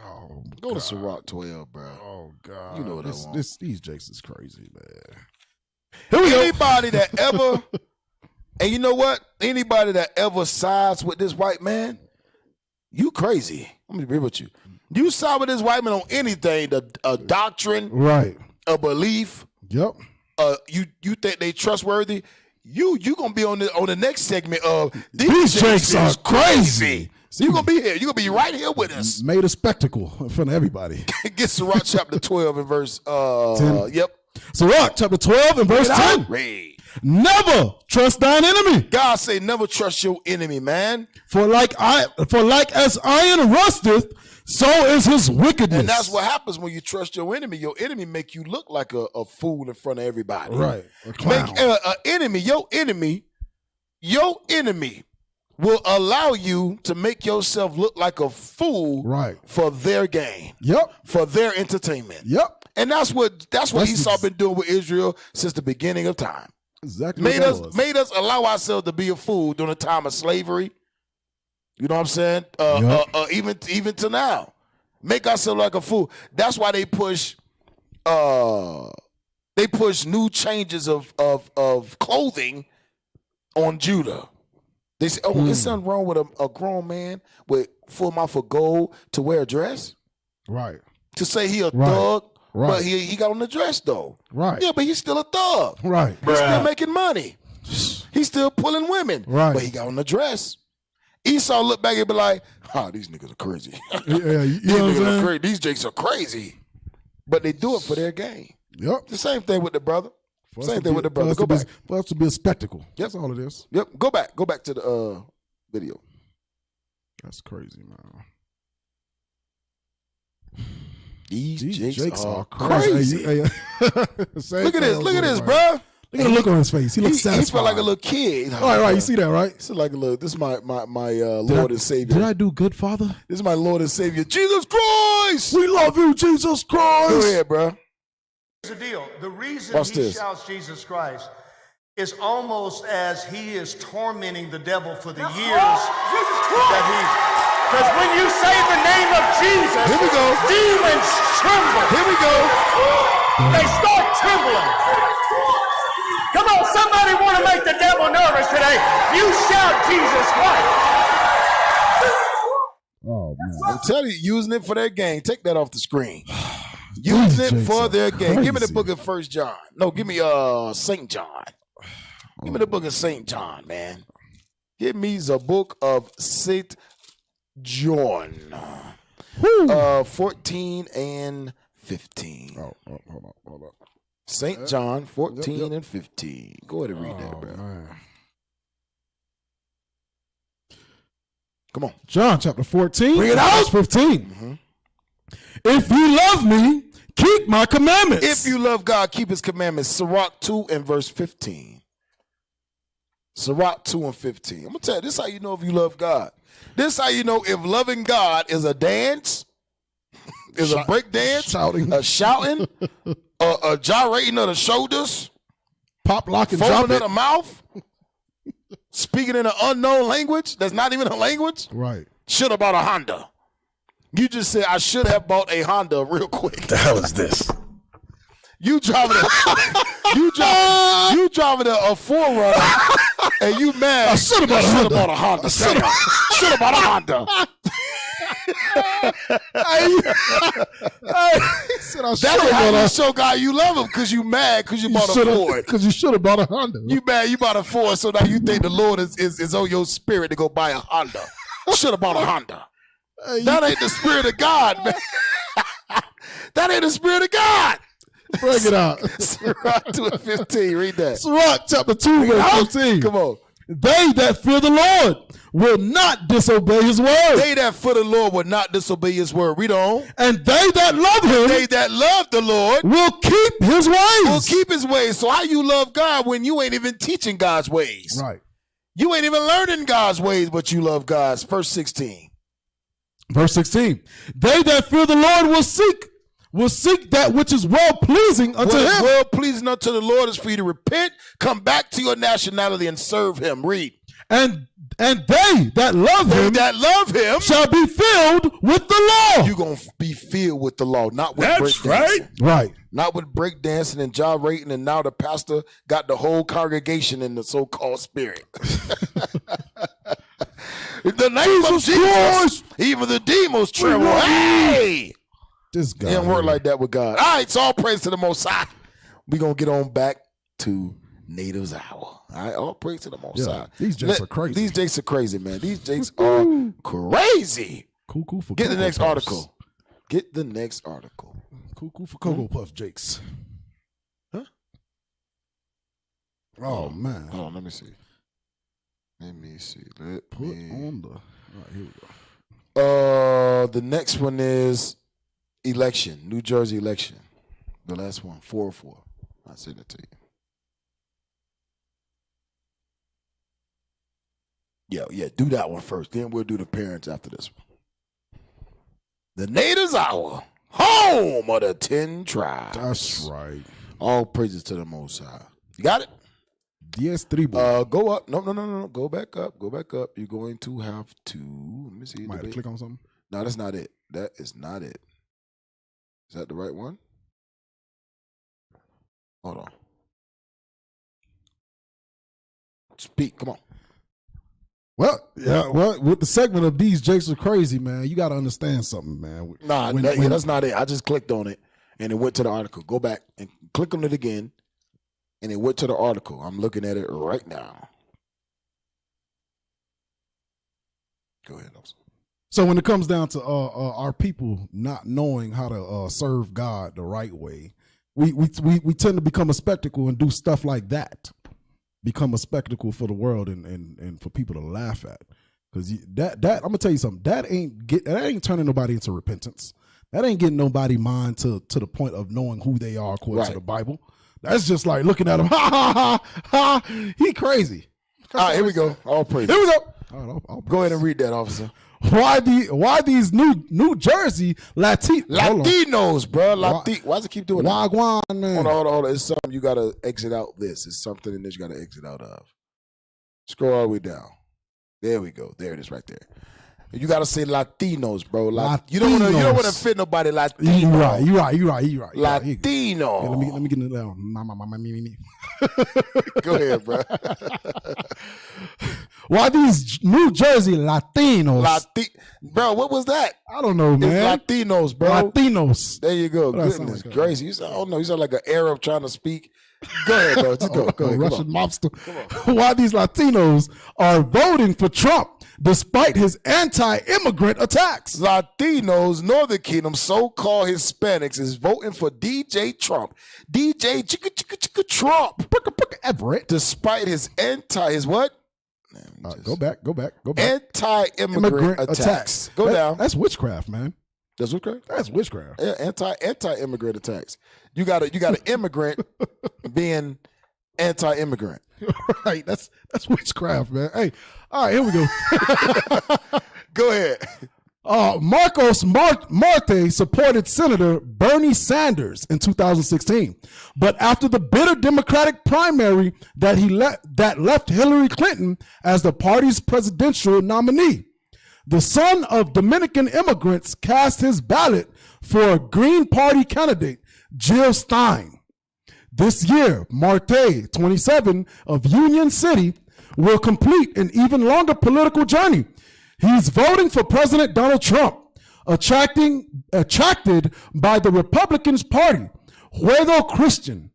Oh, go to Sirach 12, bro. Oh God. You know what I want. These jakes is crazy, man. Here we Anybody that ever and you know what? Anybody that ever sides with this white man, you crazy. I'm gonna be real with you. You side with this white man on anything, a doctrine, right? A belief. Yep. You think they trustworthy? You gonna be on the next segment of these jakes are crazy. So you gonna be here. You gonna be right here with us. Made a spectacle in front of everybody. Get Sirach chapter 12 and verse 10. Yep. Sirach chapter 12 and verse 10. Read. Never trust thine enemy. God say never trust your enemy, man. For like as iron rusteth, so is his wickedness. And that's what happens when you trust your enemy. Your enemy make you look like a fool in front of everybody. Right. Make an enemy, your enemy will allow you to make yourself look like a fool, right, for their gain. Yep. For their entertainment. Yep. And that's what Esau been doing with Israel since the beginning of time. Exactly. Made us allow ourselves to be a fool during the time of slavery. You know what I'm saying? Even to now, make ourselves like a fool. That's why they push new changes of clothing on Judah. They say, "Oh, there's something wrong with a grown man with full mouth of gold to wear a dress." Right. To say he a thug. Right. But he got on the dress though. Right. Yeah, but he's still a thug. Right. He's still making money. He's still pulling women. Right. But he got on the dress. Esau look back and be like, these niggas are crazy. Yeah, you know what I'm saying? Crazy. These jakes are crazy. But they do it for their gain. Yep. The same thing with the brother. Same thing with the For brother. us Go back. For us to be a spectacle. That's all it is. Yep. Go back. Go back to the video. That's crazy, man. These jakes are crazy. Look at this. Look at this, bro. Look at the look on his face. He looks satisfied. He felt like a little kid. Right. You see that, right? This is like a little. This is my Lord and Savior. Did I do good, Father? This is my Lord and Savior, Jesus Christ. We love you, Jesus Christ. Go ahead, bro. Here's the deal. The reason he shouts Jesus Christ is almost as he is tormenting the devil for the years that he. Because when you say the name of Jesus, here we go. Demons tremble. Here we go. They start trembling. Come on, somebody want to make the devil nervous today. You shout Jesus Christ. Oh, man. I'm telling you, using it for their game. Take that off the screen. Using it for their game. Give me the book of 1 John. No, give me St. John. Give me the book of St. John, man. Give me the book of St. John. 14 and 15. Hold on. St. John 14 and 15. Go ahead and read that, bro. Man. Come on. John chapter 14. Bring it out. Verse 15. Mm-hmm. If you love me, keep my commandments. If you love God, keep his commandments. Sirach 2 and verse 15. Sirach 2 and 15. I'm going to tell you, this is how you know if you love God. This is how you know if loving God is a dance, is a break dance, shouting, a gyrating of the shoulders, pop, lock, and foaming drop of the mouth, speaking in an unknown language that's not even a language. Right. Should have bought a Honda. You just said I should have bought a Honda real quick. The hell is this? You driving a 4Runner, and you mad? I should have bought a Honda. Should have bought a Honda. That's how you show God you love him, because you mad because you bought a Ford. Because you should have bought a Honda. You mad you bought a Ford, so now you think the Lord is on your spirit to go buy a Honda. Should have bought a Honda. That ain't the spirit of God, man. That ain't the spirit of God. Bring it out. Sirach 2 and 15. Read that. Sirach chapter 2 verse 15. Come on. They that fear the Lord will not disobey his word. They that fear the Lord will not disobey his word. Read on. And they that love him, they that love the Lord, will keep his ways. Will keep his ways. So how you love God when you ain't even teaching God's ways? Right. You ain't even learning God's ways, but you love God's. Verse 16. Verse 16. They that fear the Lord will seek that which is well-pleasing unto him. What is well-pleasing unto the Lord is for you to repent, come back to your nationality, and serve him. Read. And they that love him shall be filled with the law. You're going to be filled with the law, not with breakdancing. Right. Right. Not with breakdancing and gyrating, and now the pastor got the whole congregation in the so-called spirit. In the name of Jesus, even the demons tremble. Hey! This guy. It don't work like that with God. All right, so all praise to the Most High. We're going to get on back to Native's Hour. All right, all praise to the Most High. These jakes are crazy. These jakes are crazy, man. These jakes are crazy. Cool for Get the Cocoa next Puffs. article. Get the next article. Cool for Cocoa Puff jakes. Huh? Oh, man. Hold on, let me see. Let me Put on the. All right, here we go. The next one is election, New Jersey election. The last one, 404. I'll send it to you. Yeah, do that one first. Then we'll do the parents after this one. The Natives Hour, home of the 10 tribes. That's right. All praises to the Most High. You got it? DS3 boy. Go up. No. Go back up. You're going to have to. Let me see. Might have to click on something. No, that's not it. That is not it. Is that the right one? Hold on. Speak. Come on. Well, with the segment of these jakes are crazy, man. You got to understand something, man. That's not it. I just clicked on it and it went to the article. Go back and click on it again, and it went to the article. I'm looking at it right now. Go ahead. So when it comes down to our people not knowing how to serve God the right way, we tend to become a spectacle and do stuff like that. Become a spectacle for the world and for people to laugh at. Because that I'm gonna tell you something. That ain't turning nobody into repentance. That ain't getting nobody mind to the point of knowing who they are according to the Bible. That's just like looking at him. Ha ha ha ha. He crazy. All right, here we go. All praise. Here we go. All right, I'll go ahead and read that, officer. Why these New Jersey Latinos, bro? Why does it keep doing that? Wagwan, man. Hold on. It's something you gotta exit out. It's something in this you gotta exit out of. Scroll all the way down. There we go. There it is, right there. You gotta say Latinos, bro. You don't want to offend nobody. Latino. You right. Latino. Yeah, let me get it down. Go ahead, bro. Why these New Jersey Latinos? Bro, what was that? I don't know, man. It's Latinos, bro. Latinos. There you go. Goodness gracious. You sound like an Arab trying to speak. Go ahead, bro. Just go. Go ahead. Russian mobster. Why these Latinos are voting for Trump despite his anti-immigrant attacks? Latinos, Northern Kingdom, so-called Hispanics is voting for DJ Trump. DJ Trump. Everett. Despite his what? Go back. Anti-immigrant attacks. Go down. That's witchcraft, man. That's witchcraft? That's witchcraft. Yeah, anti-immigrant attacks. You got an immigrant being anti-immigrant. Right. That's witchcraft, man. Hey, all right, here we go. Go ahead. Marcos Marte supported Senator Bernie Sanders in 2016, but after the bitter Democratic primary that left Hillary Clinton as the party's presidential nominee, the son of Dominican immigrants cast his ballot for Green Party candidate Jill Stein. This year, Marte, 27, of Union City, will complete an even longer political journey. He's voting for President Donald Trump, attracted by the Republicans Party, Judeo-Christian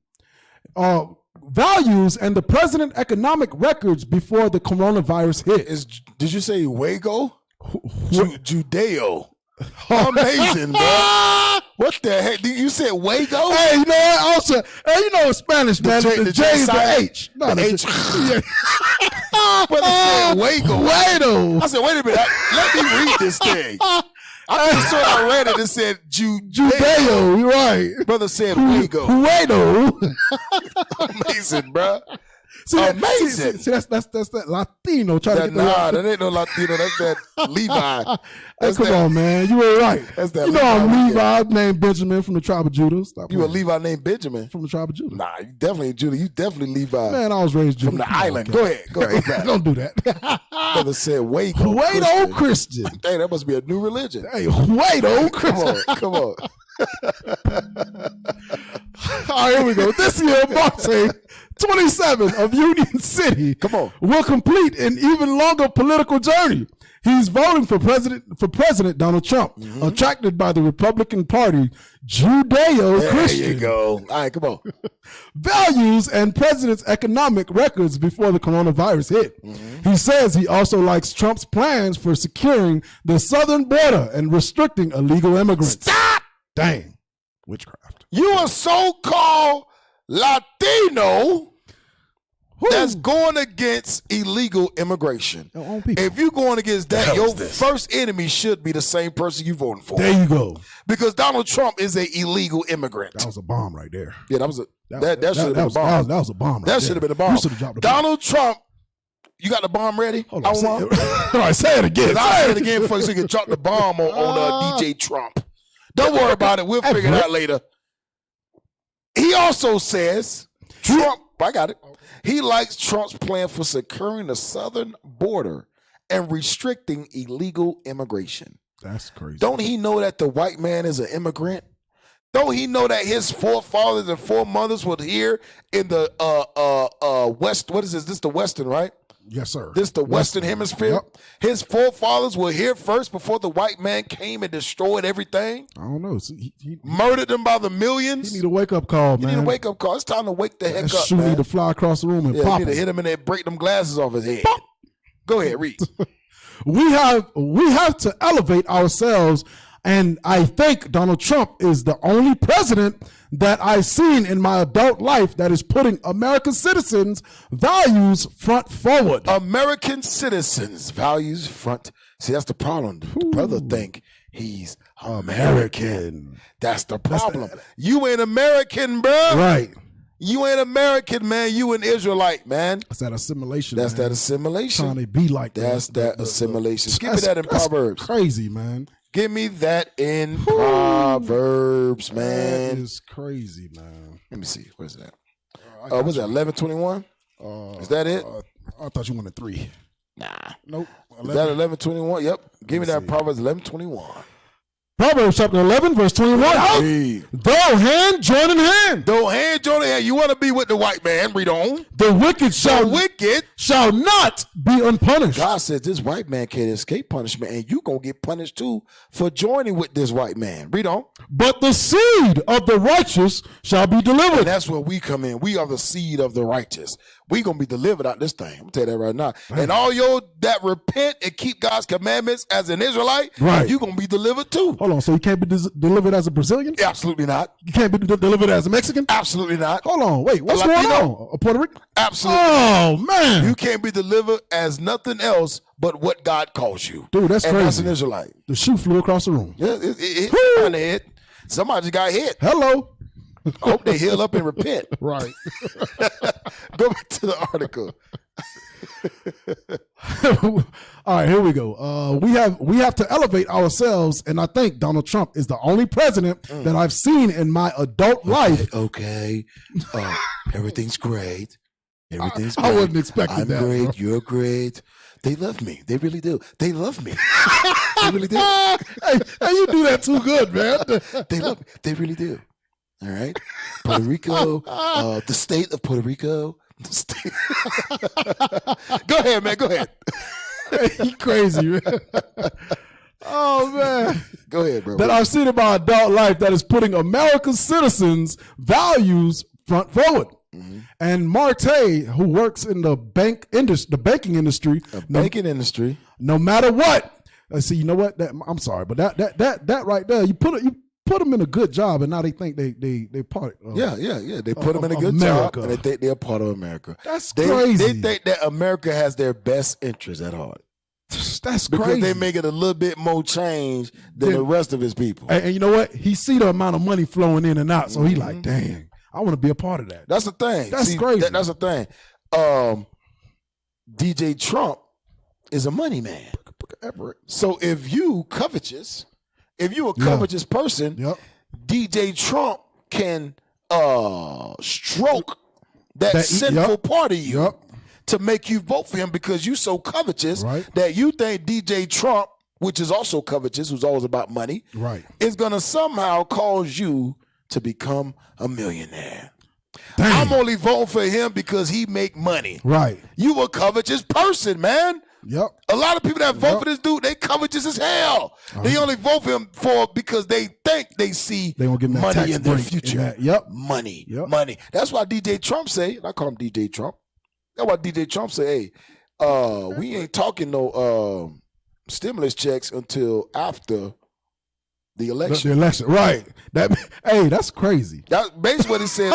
values, and the president's economic records before the coronavirus hit. Did you say Wago? Judeo. Amazing, bro. What the heck? You said Wago? Hey, you know what? Also, hey, you know in Spanish, man. The J is the H. No, the H. But it said Wago. Wado. I said, wait a minute. Let me read this thing. I just saw I read it. It said Judeo. You're right. Brother said Wago. Wado. Amazing, bro. Amazing. See, that's that Latino trying to get that ain't no Latino. That's that Levi. Come on, man. You were right. That's that. You know I'm Levi named Benjamin from the tribe of Judah. You a Levi named Benjamin from the tribe of Judah? Nah, you definitely Judah. You definitely Levi. Man, I was raised Judah from the island. Go ahead. Go ahead. Don't do that. Brother said Wago. Wado Christian. Hey, that must be a new religion. Hey, Wado Christian. Come on. All right, here we go. This year, Marte, 27, of Union City, will complete an even longer political journey. He's voting for President Donald Trump, attracted by the Republican Party, Judeo-Christian. There you go. All right, come on. Values and president's economic records before the coronavirus hit. He says he also likes Trump's plans for securing the southern border and restricting illegal immigrants. Stop! Dang. Witchcraft. You a so-called Latino that's going against illegal immigration. If you're going against that, your first enemy should be the same person you voting for. There you go. Because Donald Trump is an illegal immigrant. That was a bomb right there. Yeah, that should have been a bomb. That was a bomb. That should have been a bomb. You should have dropped the Donald Trump, you got the bomb ready? Hold on. All right, say it again. I'll say it again before you can drop the bomb on DJ Trump. Don't worry about it. We'll figure it out later. He also says Trump, I got it. He likes Trump's plan for securing the southern border and restricting illegal immigration. That's crazy. Don't he know that the white man is an immigrant? Don't he know that his forefathers and foremothers were here in the West? What is this? This is the Western, right? Yes, sir. This is the Western Hemisphere. Yep. His forefathers were here first before the white man came and destroyed everything. I don't know. He murdered them by the millions. He need a wake-up call, man. He need a wake-up call. It's time to wake the heck up, shoe man. need to fly across the room and pop need to hit him in there, break them glasses off his head. Pop. Go ahead, read. We have to elevate ourselves, and I think Donald Trump is the only president that I've seen in my adult life that is putting American citizens' values front forward. American citizens' values front. See, that's the problem. The brother think he's American. That's the problem. You ain't American, bro. Right. You ain't American, man. You an Israelite, man. That's that assimilation. That's that assimilation. Trying to be like that's that assimilation. Give me that in Proverbs. Crazy, man. Give me that in Proverbs, man. That is crazy, man. Let me see. Where's that? What's that? 11:21. Is that it? I thought you wanted 3. Nah. Nope. 11. Is that 11:21? Yep. Give me that Proverbs 11:21. Proverbs chapter 11, verse 21. Hey. Though hand join in hand. Though hand join in hand. You want to be with the white man. Read on. The wicked shall not be unpunished. God says this white man can't escape punishment, and you going to get punished too for joining with this white man. Read on. But the seed of the righteous shall be delivered. And that's where we come in. We are the seed of the righteous. We going to be delivered out this thing. I'm going to tell you that right now. Right. And all y'all that repent and keep God's commandments as an Israelite, right, you're going to be delivered too. Hold on. So you can't be delivered as a Brazilian? Absolutely not. You can't be delivered as a Mexican? Absolutely not. Hold on. Wait. What's going on? A Puerto Rican? Absolutely. Oh, man. You can't be delivered as nothing else but what God calls you. Dude, that's crazy. That's an Israelite. The shoe flew across the room. Yeah, it hit on the head. Somebody just got hit. Hello. I hope they heal up and repent. Right. Go back to the article. All right, here we go. We have to elevate ourselves, and I think Donald Trump is the only president that I've seen in my adult life. Okay. Everything's great. Everything's great. I wasn't expecting I'm that. Great. Bro. You're great. They love me. They really do. They love me. They really do. Hey, you do that too good, man. They love me. They really do. All right. Puerto Rico, the state of Puerto Rico. Go ahead, man. Go ahead. You crazy, man. Oh, man. Go ahead, bro. That I've seen in my adult life that is putting American citizens' values front forward. Mm-hmm. And Marte, who works in the banking industry, no matter what. See, you know what? I'm sorry, but that right there, you put them in a good job, and now they think they part. Yeah. They put them in a good America. job, and they think they're part of America. That's crazy. They think that America has their best interests at heart. That's because crazy. they make it a little bit more change than the rest of his people. And you know what? He see the amount of money flowing in and out, so he like, dang, I want to be a part of that. That's the thing. That's crazy. That's the thing. DJ Trump is a money man. So if you covetous, if you a covetous person, DJ Trump can stroke that sinful part of you to make you vote for him because you so covetous that you think DJ Trump, which is also covetous, who's always about money, is going to somehow cause you to become a millionaire. Dang. I'm only voting for him because he make money. Right. You a covetous person, man. Yep. A lot of people that vote for this dude, they covetous as hell. They only vote for him because they think they see money in their future. Money. Money. That's why DJ Trump say, and I call him DJ Trump. That's why DJ Trump say, hey, we ain't talking no stimulus checks until after the election. The election, right. Hey, that's crazy. That's basically what he said.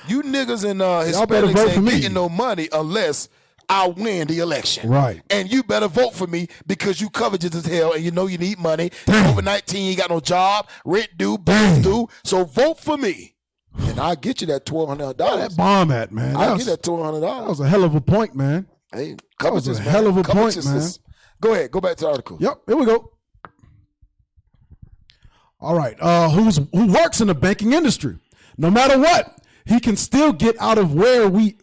You niggas and Hispanics ain't getting no money unless I win the election. Right. And you better vote for me because you covetous as hell and you know you need money. COVID-19, you ain't got no job, rent due, bills due. So vote for me. And I'll get you that $1,200. Where that bomb at, man? I'll get that $1,200. That was a hell of a point, man. Hey, that was a hell of a point, man. Go ahead. Go back to the article. Yep. Here we go. All right. Who works in the banking industry? No matter what, he can still get out of where we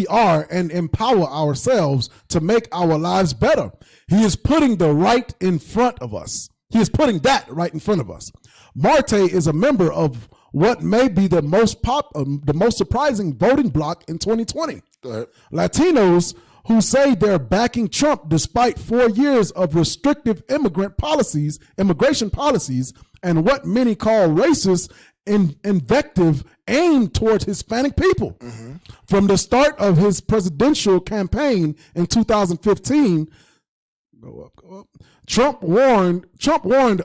are and empower ourselves to make our lives better. He is putting the right in front of us. He is putting that right in front of us. Marte is a member of what may be the most surprising voting bloc in 2020. Latinos who say they're backing Trump despite 4 years of restrictive immigration policies, and what many call racist invective aimed towards Hispanic people. Mm-hmm. From the start of his presidential campaign in 2015, go up. Trump warned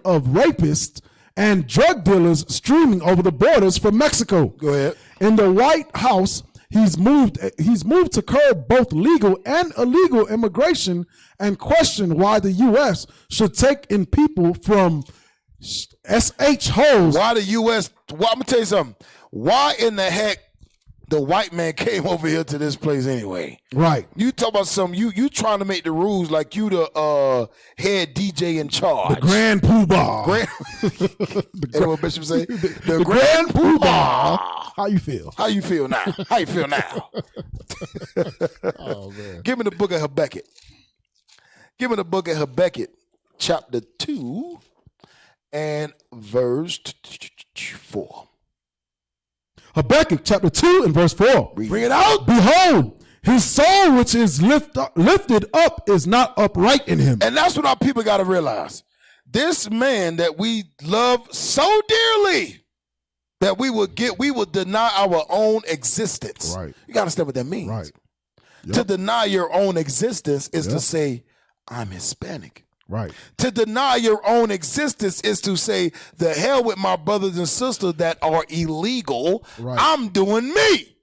of rapists and drug dealers streaming over the borders from Mexico. Go ahead. In the White House, he's moved to curb both legal and illegal immigration and question why the U.S. should take in people from SH holes. Why the U.S. I'm gonna tell you something. Why in the heck the white man came over here to this place anyway? Right. You talk about something. You trying to make the rules like you the head DJ in charge. The Grand Poobah. What Bishop say? The Grand Poobah. How you feel? How you feel now? How you feel now? Oh man. Give me the book of Habakkuk. Give me the book of Habakkuk, chapter 2 and verse 4. Habakkuk chapter 2 and verse 4. Bring it out. Behold, his soul which is lifted up is not upright in him. And that's what our people got to realize. This man that we love so dearly that we will deny our own existence. Right. You got to understand what that means. Right. Yep. To deny your own existence is to say, I'm Hispanic. Right. To deny your own existence is to say, the hell with my brothers and sisters that are illegal. Right. I'm doing me.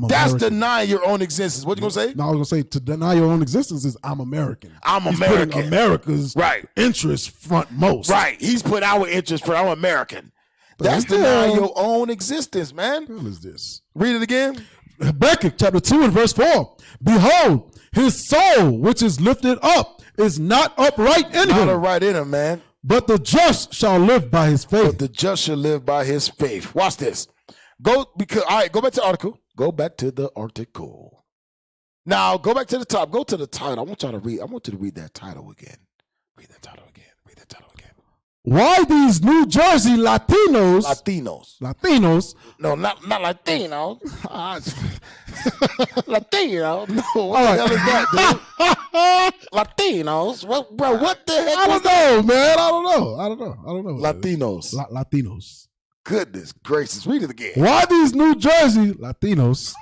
That's denying your own existence. What you gonna say? No, I was gonna say to deny your own existence is I'm American. I'm American. Putting America's interest front most. Right. He's put our interest front. I'm American. That's denying your own existence, man. What is this? Read it again. Habakkuk chapter 2 and verse 4. Behold, his soul which is lifted up is not upright in him. Not upright in him, man. But the just shall live by his faith. But the just shall live by his faith. Watch this. Go back to the article. Go back to the article. Now go back to the top. Go to the title. I want you to read that title again. Read that title again. Why these New Jersey Latinos? No, not Latinos. Latino. No, what the hell is that, dude? Latinos. Bro, what the heck? I don't know, man. I don't know. Latinos. Latinos. Goodness gracious. Read it again. Why these New Jersey Latinos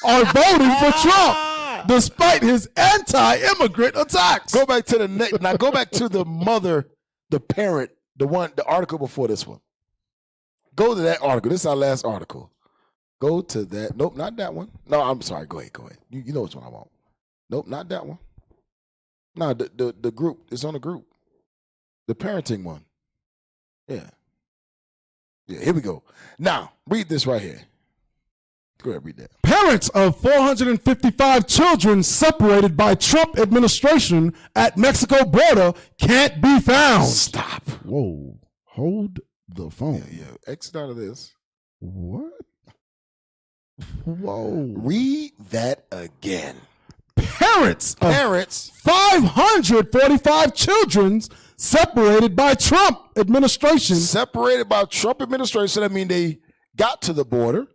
are voting for Trump despite his anti-immigrant attacks? Go back to the next. Now go back to the mother, the parent, the article before this one. Go to that article. This is our last article. Go to that. Nope, not that one. No, I'm sorry. Go ahead. You know which one I want. Nope, not that one. No, the group. It's on the group. The parenting one. Yeah. Yeah, here we go. Now, read this right here. Go ahead, read that. Parents of 455 children separated by Trump administration at Mexico border can't be found. Stop. Whoa. Hold the phone. Yeah. Exit out of this. What? Whoa. Read that again. Parents 545 children separated by Trump administration. Separated by Trump administration. I mean, they got to the border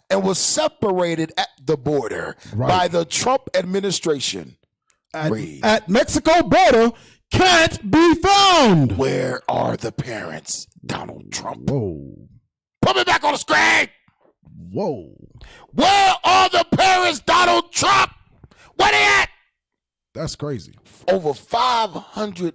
and was separated at the border by the Trump administration. At Mexico border can't be found. Where are the parents? Donald Trump. Whoa. Put me back on the screen. Whoa. Where are the parents, Donald Trump? Where they at? That's crazy. Over 500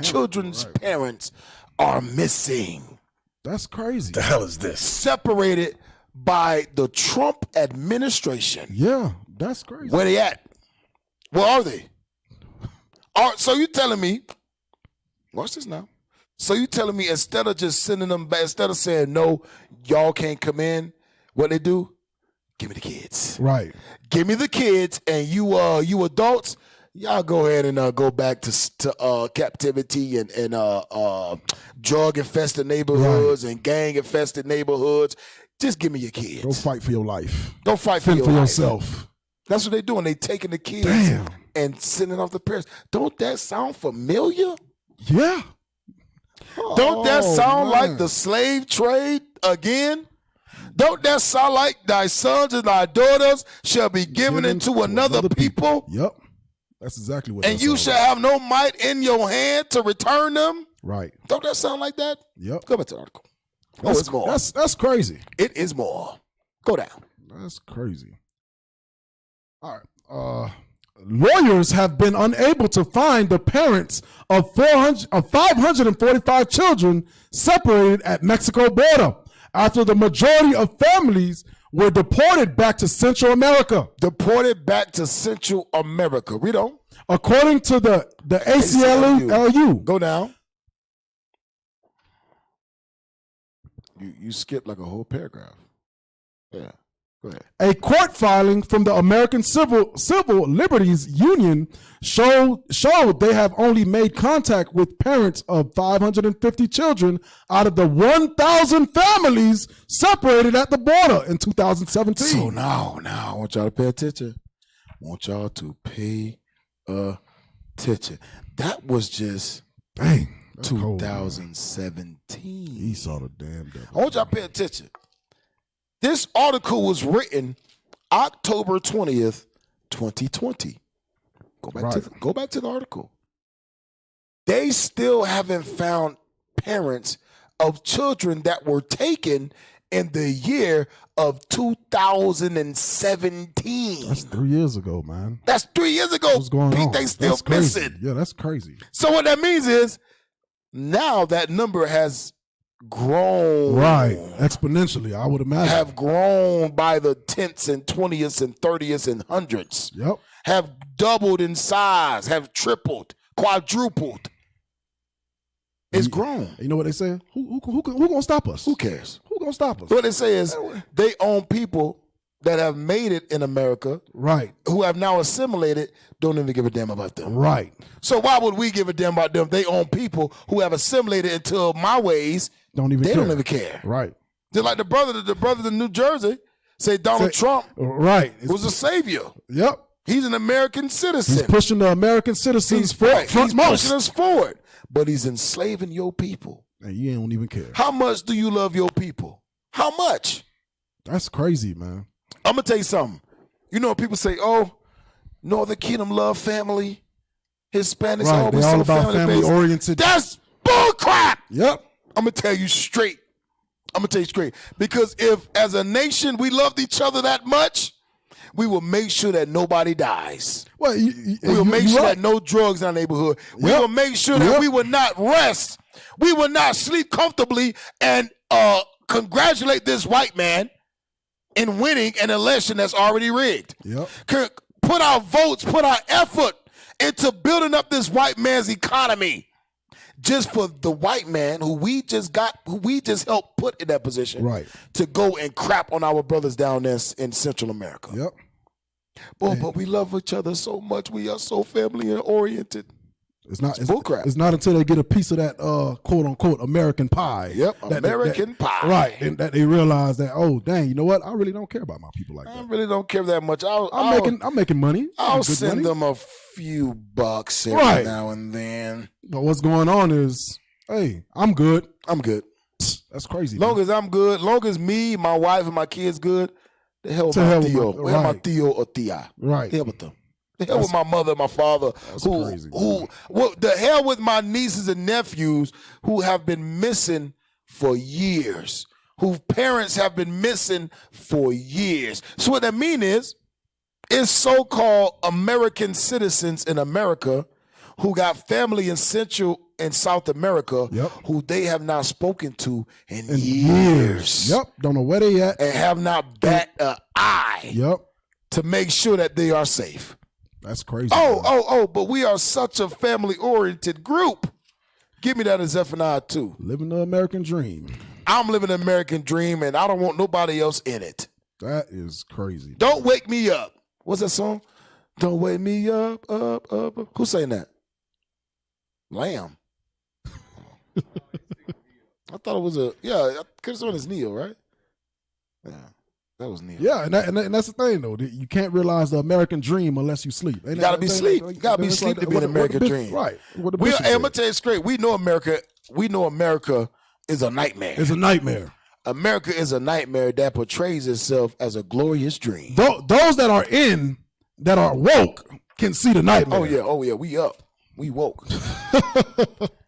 children's parents are missing. That's crazy. The hell is this? Separated by the Trump administration. Yeah, that's crazy. Where they at? Where are they? So you telling me, watch this now. So you telling me instead of just sending them back, instead of saying, no, y'all can't come in, what they do? Give me the kids. Right. Give me the kids, and you adults, y'all go ahead and go back to captivity and drug-infested neighborhoods and gang-infested neighborhoods. Just give me your kids. Go fight for your life. Go fight for yourself. That's what they're doing. They taking the kids and sending off the parents. Don't that sound familiar? Yeah. Don't that sound like the slave trade again? Don't that sound like thy sons and thy daughters shall be given into another people? Yep. That's exactly what. And you shall have no might in your hand to return them. Right. Don't that sound like that? Yep. Go back to the article. It's more. That's crazy. It is more. Go down. That's crazy. All right. Lawyers have been unable to find the parents of 545 children separated at Mexico border after the majority of families were deported back to Central America. Deported back to Central America. Read on. According to the ACLU. Go down. You skipped like a whole paragraph. Yeah. Go ahead. A court filing from the American Civil Liberties Union showed they have only made contact with parents of 550 children out of the 1,000 families separated at the border in 2017. So now I want y'all to pay attention. I want y'all to pay Attention. That was just dang 2017. He saw the damn devil. I want y'all to pay attention. This article was written October 20th, 2020. Go back to the article. They still haven't found parents of children that were taken in the year of 2017. That's 3 years ago, man. That's 3 years ago. What's going on? They still missing. Yeah, that's crazy. So what that means is now that number has grown. Right. Exponentially, I would imagine. Have grown by the tenths and 20ths and 30ths and hundreds. Yep. Have doubled in size, have tripled, quadrupled. It's grown. You know what they say? Who gonna stop us? Who cares? Who gonna stop us? What they say is they own people that have made it in America, right? Who have now assimilated, don't even give a damn about them, right? So why would we give a damn about them? They own people who have assimilated into my ways. Don't even care, right? Just like the brothers in New Jersey say Donald Trump, right, was a savior. Yep, he's an American citizen. He's pushing the American citizens front He's most. pushing us forward, but he's enslaving your people. And you don't even care. How much do you love your people? How much? That's crazy, man. I'm gonna tell you something. You know, people say, "Oh, Northern Kingdom love family. Hispanics Right, always they all so about family oriented. That's bullcrap. Yep. I'm gonna tell you straight. Because if, as a nation, we loved each other that much, we will make sure that nobody dies. Well, we will make sure that no drugs in our neighborhood. We will make sure that we will not rest. We will not sleep comfortably and congratulate this white man in winning an election that's already rigged. Yep. Put our votes, put our effort into building up this white man's economy just for the white man who we just helped put in that position, right, to go and crap on our brothers down there in Central America. Yep. But we love each other so much. We are so family oriented. It's not bullcrap. It's not until they get a piece of that quote unquote American pie. Yep, American pie. Right, and that they realize that, oh dang, you know what? I really don't care about my people like that. I really don't care that much. I'm making money. I'll send them a few bucks every now and then. But what's going on is, hey, I'm good. I'm good. That's crazy. Long as I'm good, long as me, my wife, and my kids good, the hell with my Theo. Where my Theo or Thea? Right. The hell with them. The hell with my mother and my father. The hell with my nieces and nephews who have been missing for years, whose parents have been missing for years. So what that means is so-called American citizens in America who got family in Central and South America who they have not spoken to in years. Yep. Don't know where they at. And have not bat an eye to make sure that they are safe. That's crazy. But we are such a family-oriented group. Give me that in Zephaniah 2. Living the American dream. I'm living the American dream, and I don't want nobody else in it. That is crazy. Don't wake me up. What's that song? Don't wake me up. Who's saying that? Lamb. I thought it was because it's Neil, right? Yeah. That was Neil. Yeah, and that's the thing, though. You can't realize the American dream unless you sleep. You gotta be sleep. You gotta be sleep to be an American dream. Right. I'm gonna tell you straight. We know America is a nightmare. It's a nightmare. America is a nightmare that portrays itself as a glorious dream. Those that are woke can see the nightmare. Oh yeah, we up. We woke.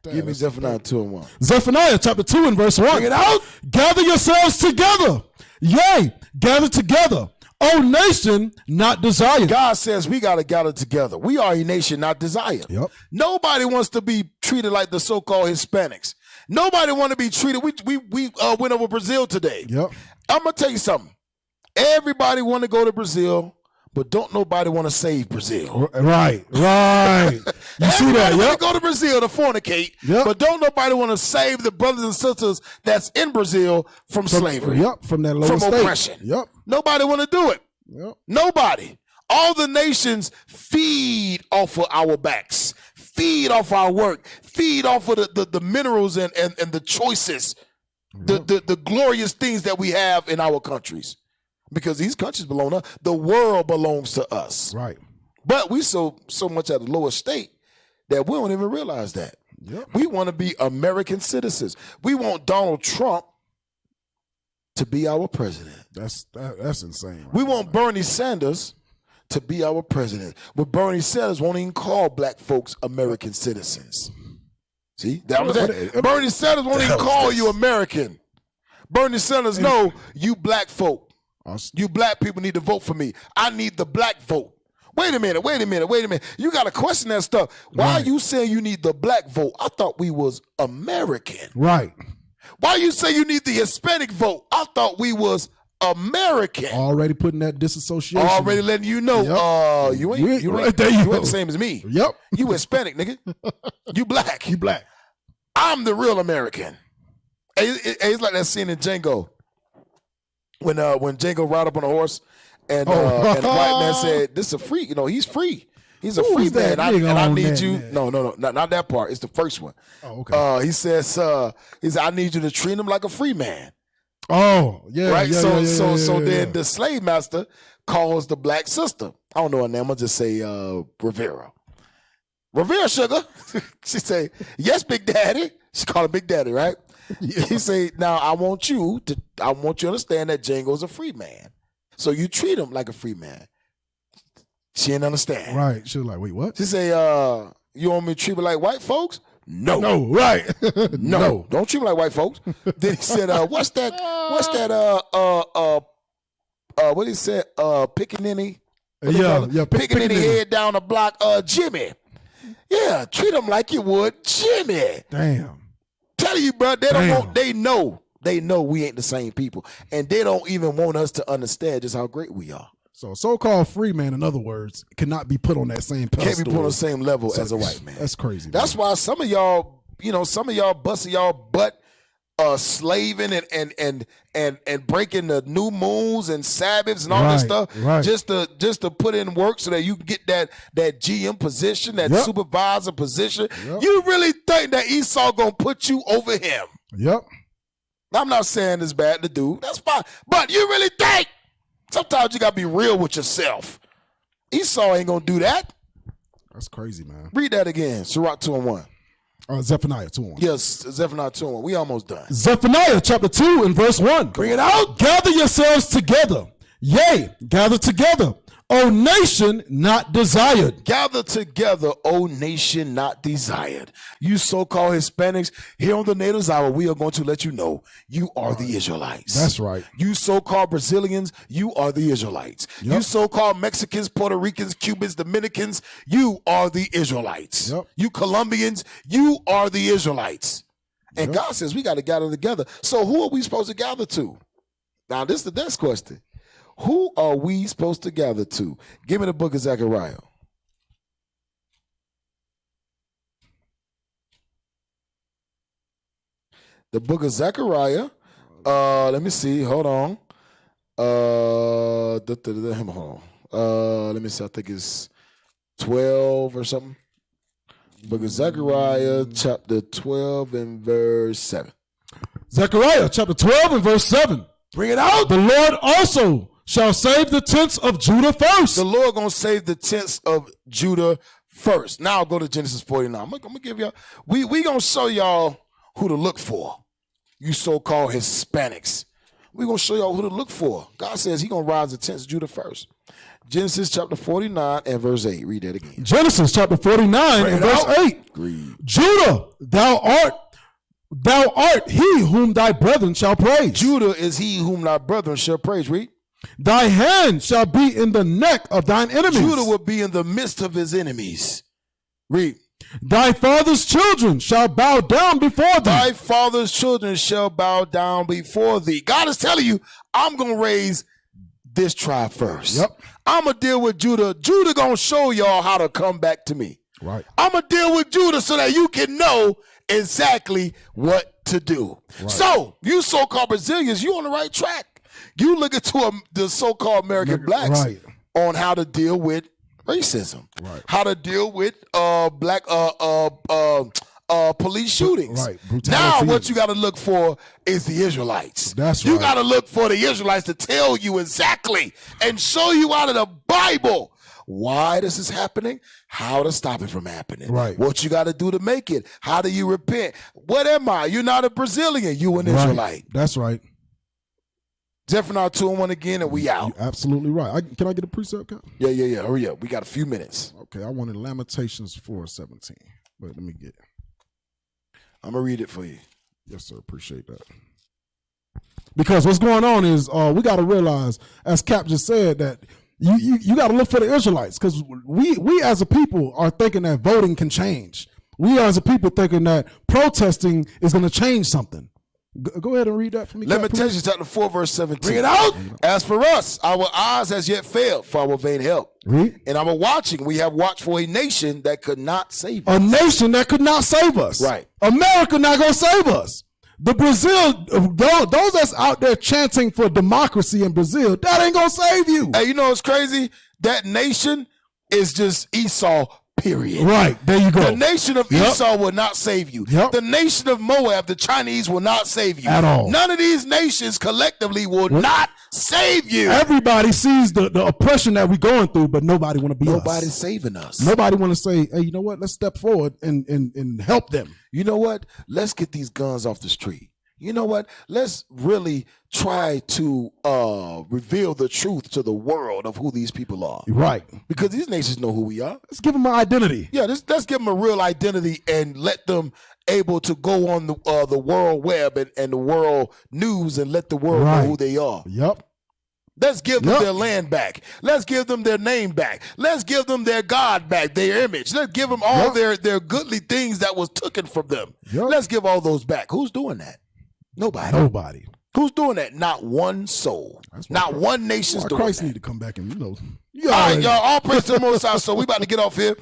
Give me Zephaniah 2:1. Zephaniah chapter 2 and verse 1. Bring it out. Gather yourselves together. Yea, gather together. O nation not desired. God says we got to gather together. We are a nation not desired. Yep. Nobody wants to be treated like the so-called Hispanics. Nobody want to be treated. We went over Brazil today. Yep. I'm going to tell you something. Everybody want to go to Brazil, but don't nobody want to save Brazil. Right. You see that? Yep. Go to Brazil to fornicate, but don't nobody want to save the brothers and sisters that's in Brazil from slavery. Yep. From that lower state. Oppression. Yep. Nobody want to do it. Yep. Nobody. All the nations feed off of our backs, feed off our work, feed off of the minerals and the choices, the glorious things that we have in our countries. Because these countries belong to us. The world belongs to us. Right. But we so much at the lower state that we don't even realize that. Yep. We want to be American citizens. We want Donald Trump to be our president. That's insane. We want Bernie Sanders to be our president. But Bernie Sanders won't even call black folks American citizens. See? Bernie Sanders won't even call you American. Bernie Sanders know you black folk. You black people need to vote for me. I need the black vote. Wait a minute. You got to question that stuff. Why are you saying you need the black vote? I thought we was American. Right. Why you say you need the Hispanic vote? I thought we was American. Already putting that disassociation. Already letting you know, you ain't the same as me. Yep. You Hispanic, nigga. You black. You black. I'm the real American. It's like that scene in Django when Django ride up on a horse and the white man said, "This is a free." He's free. He's a free man, and I need you. No, not that part. It's the first one. Oh, okay. He says, "I need you to treat him like a free man." Oh, yeah. Right. Yeah, So then the slave master calls the black sister. I don't know her name. I'll just say Rivera. Rivera, sugar. She say, "Yes, Big Daddy." She called him Big Daddy, right? Yeah. He say, "Now I want you to understand that Django's a free man. So you treat him like a free man." She didn't understand. Right. She was like, "Wait, what?" She say, "You want me to treat me like white folks?" No. No, right. No. Don't treat me like white folks. Then he said, what's that, what he said, Pickaninny? Yeah. Pickaninny head down the block, Jimmy. Yeah, treat him like you would Jimmy. Damn. Tell you, bro, they know we ain't the same people. And they don't even want us to understand just how great we are. So so-called free man, in other words, cannot be put on that same pedestal. Can't be put on the same level as a white man. That's crazy. That's why some of y'all busting y'all butt slaving and breaking the new moons and Sabbaths and all this stuff just to put in work so that you can get that GM position, that supervisor position. Yep. You really think that Esau gonna put you over him? Yep. I'm not saying it's bad to do. That's fine. But you really think? Sometimes you got to be real with yourself. Esau ain't going to do that. That's crazy, man. Read that again. Sirach 2:1. Zephaniah 2:1. Yes, Zephaniah 2:1. We almost done. Zephaniah chapter 2 and verse 1. Bring it out. Gather yourselves together. Yea, gather together. O nation not desired. Gather together, O nation not desired. You so-called Hispanics, here on the Natives Hour, we are going to let you know you are the Israelites. That's right. You so-called Brazilians, you are the Israelites. Yep. You so-called Mexicans, Puerto Ricans, Cubans, Dominicans, you are the Israelites. Yep. You Colombians, you are the Israelites. And God says we got to gather together. So who are we supposed to gather to? Now, this is the next question. Who are we supposed to gather to? Give me the book of Zechariah. The book of Zechariah. Let me see. Hold on. Hold on. Let me see. I think it's 12 or something. Book of Zechariah, chapter 12 and verse 7. Zechariah chapter 12 and verse 7. Bring it out. The Lord also shall save the tents of Judah first. The Lord gonna save the tents of Judah first. Now I'll go to Genesis 49. I'm gonna give y'all, we gonna show y'all who to look for. You so-called Hispanics. We gonna show y'all who to look for. God says he gonna rise the tents of Judah first. Genesis chapter 49 and verse 8. Read that again. Genesis chapter 49 and verse 8. Read. Judah, thou art he whom thy brethren shall praise. Judah is he whom thy brethren shall praise. Read. Thy hand shall be in the neck of thine enemies. Judah will be in the midst of his enemies. Read. Thy father's children shall bow down before thee. Thy father's children shall bow down before thee. God is telling you, I'm going to raise this tribe first. Yep. I'm going to deal with Judah. Judah going to show y'all how to come back to me. Right. I'm going to deal with Judah so that you can know exactly what to do. Right. So, you so-called Brazilians, you on the right track. You look into the so-called American blacks on how to deal with racism, how to deal with black police shootings. Right. Now what you got to look for is the Israelites. That's you right. got to look for the Israelites to tell you exactly and show you out of the Bible why this is happening, how to stop it from happening. Right. What you got to do to make it. How do you repent? What am I? You're not a Brazilian. You an Israelite. That's right. Zephaniah 2:1 again, and we out. You're absolutely right. Can I get a precept, Cap? Yeah. Hurry up. We got a few minutes. Okay, I wanted Lamentations 4:17. But let me get it. I'm going to read it for you. Yes, sir. Appreciate that. Because what's going on is we got to realize, as Cap just said, that you got to look for the Israelites, because we as a people are thinking that voting can change. We as a people thinking that protesting is going to change something. Go ahead and read that for me. Lamentations chapter 4, verse 17. Bring it out. As for us, our eyes has yet failed for our vain help. Read. And our watching, we have watched for a nation that could not save us. A nation that could not save us. Right. America not going to save us. The Brazil, those that's out there chanting for democracy in Brazil, that ain't going to save you. Hey, you know what's crazy? That nation is just Esau, period. Right, there you go. The nation of Esau will not save you. Yep. The nation of Moab, the Chinese, will not save you. At all. None of these nations collectively will not save you. Everybody sees the oppression that we're going through, but nobody want to be Nobody's us. saving us. Nobody want to say, hey, you know what? Let's step forward and help them. You know what? Let's get these guns off the street. You know what? Let's really try to reveal the truth to the world of who these people are. Right. Because these nations know who we are. Let's give them an identity. Yeah, let's give them a real identity and let them able to go on the world web and the world news and let the world know who they are. Yep. Let's give them their land back. Let's give them their name back. Let's give them their God back, their image. Let's give them all their goodly things that was taken from them. Let's give all those back. Who's doing that? Nobody. Who's doing that? Not one soul. Not one nation's doing Christ that. need to come back and All right, y'all. All praise to the Most High. So we about to get off here.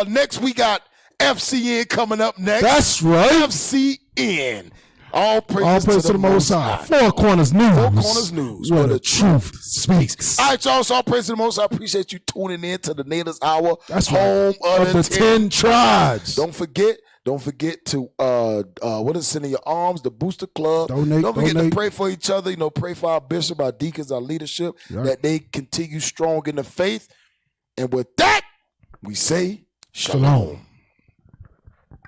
Next we got FCN coming up next. That's right. FCN. All praise to the Most High. Four Corners News. Four Corners News. Where the truth speaks. All right, y'all. So all praise to the Most High. I appreciate you tuning in to the Natives Hour. That's home right. Of the 10 tribes. Don't forget to what is Sending Your Arms, the Booster Club. Don't forget to pray for each other. Pray for our bishop, our deacons, our leadership, that they continue strong in the faith. And with that, we say shalom.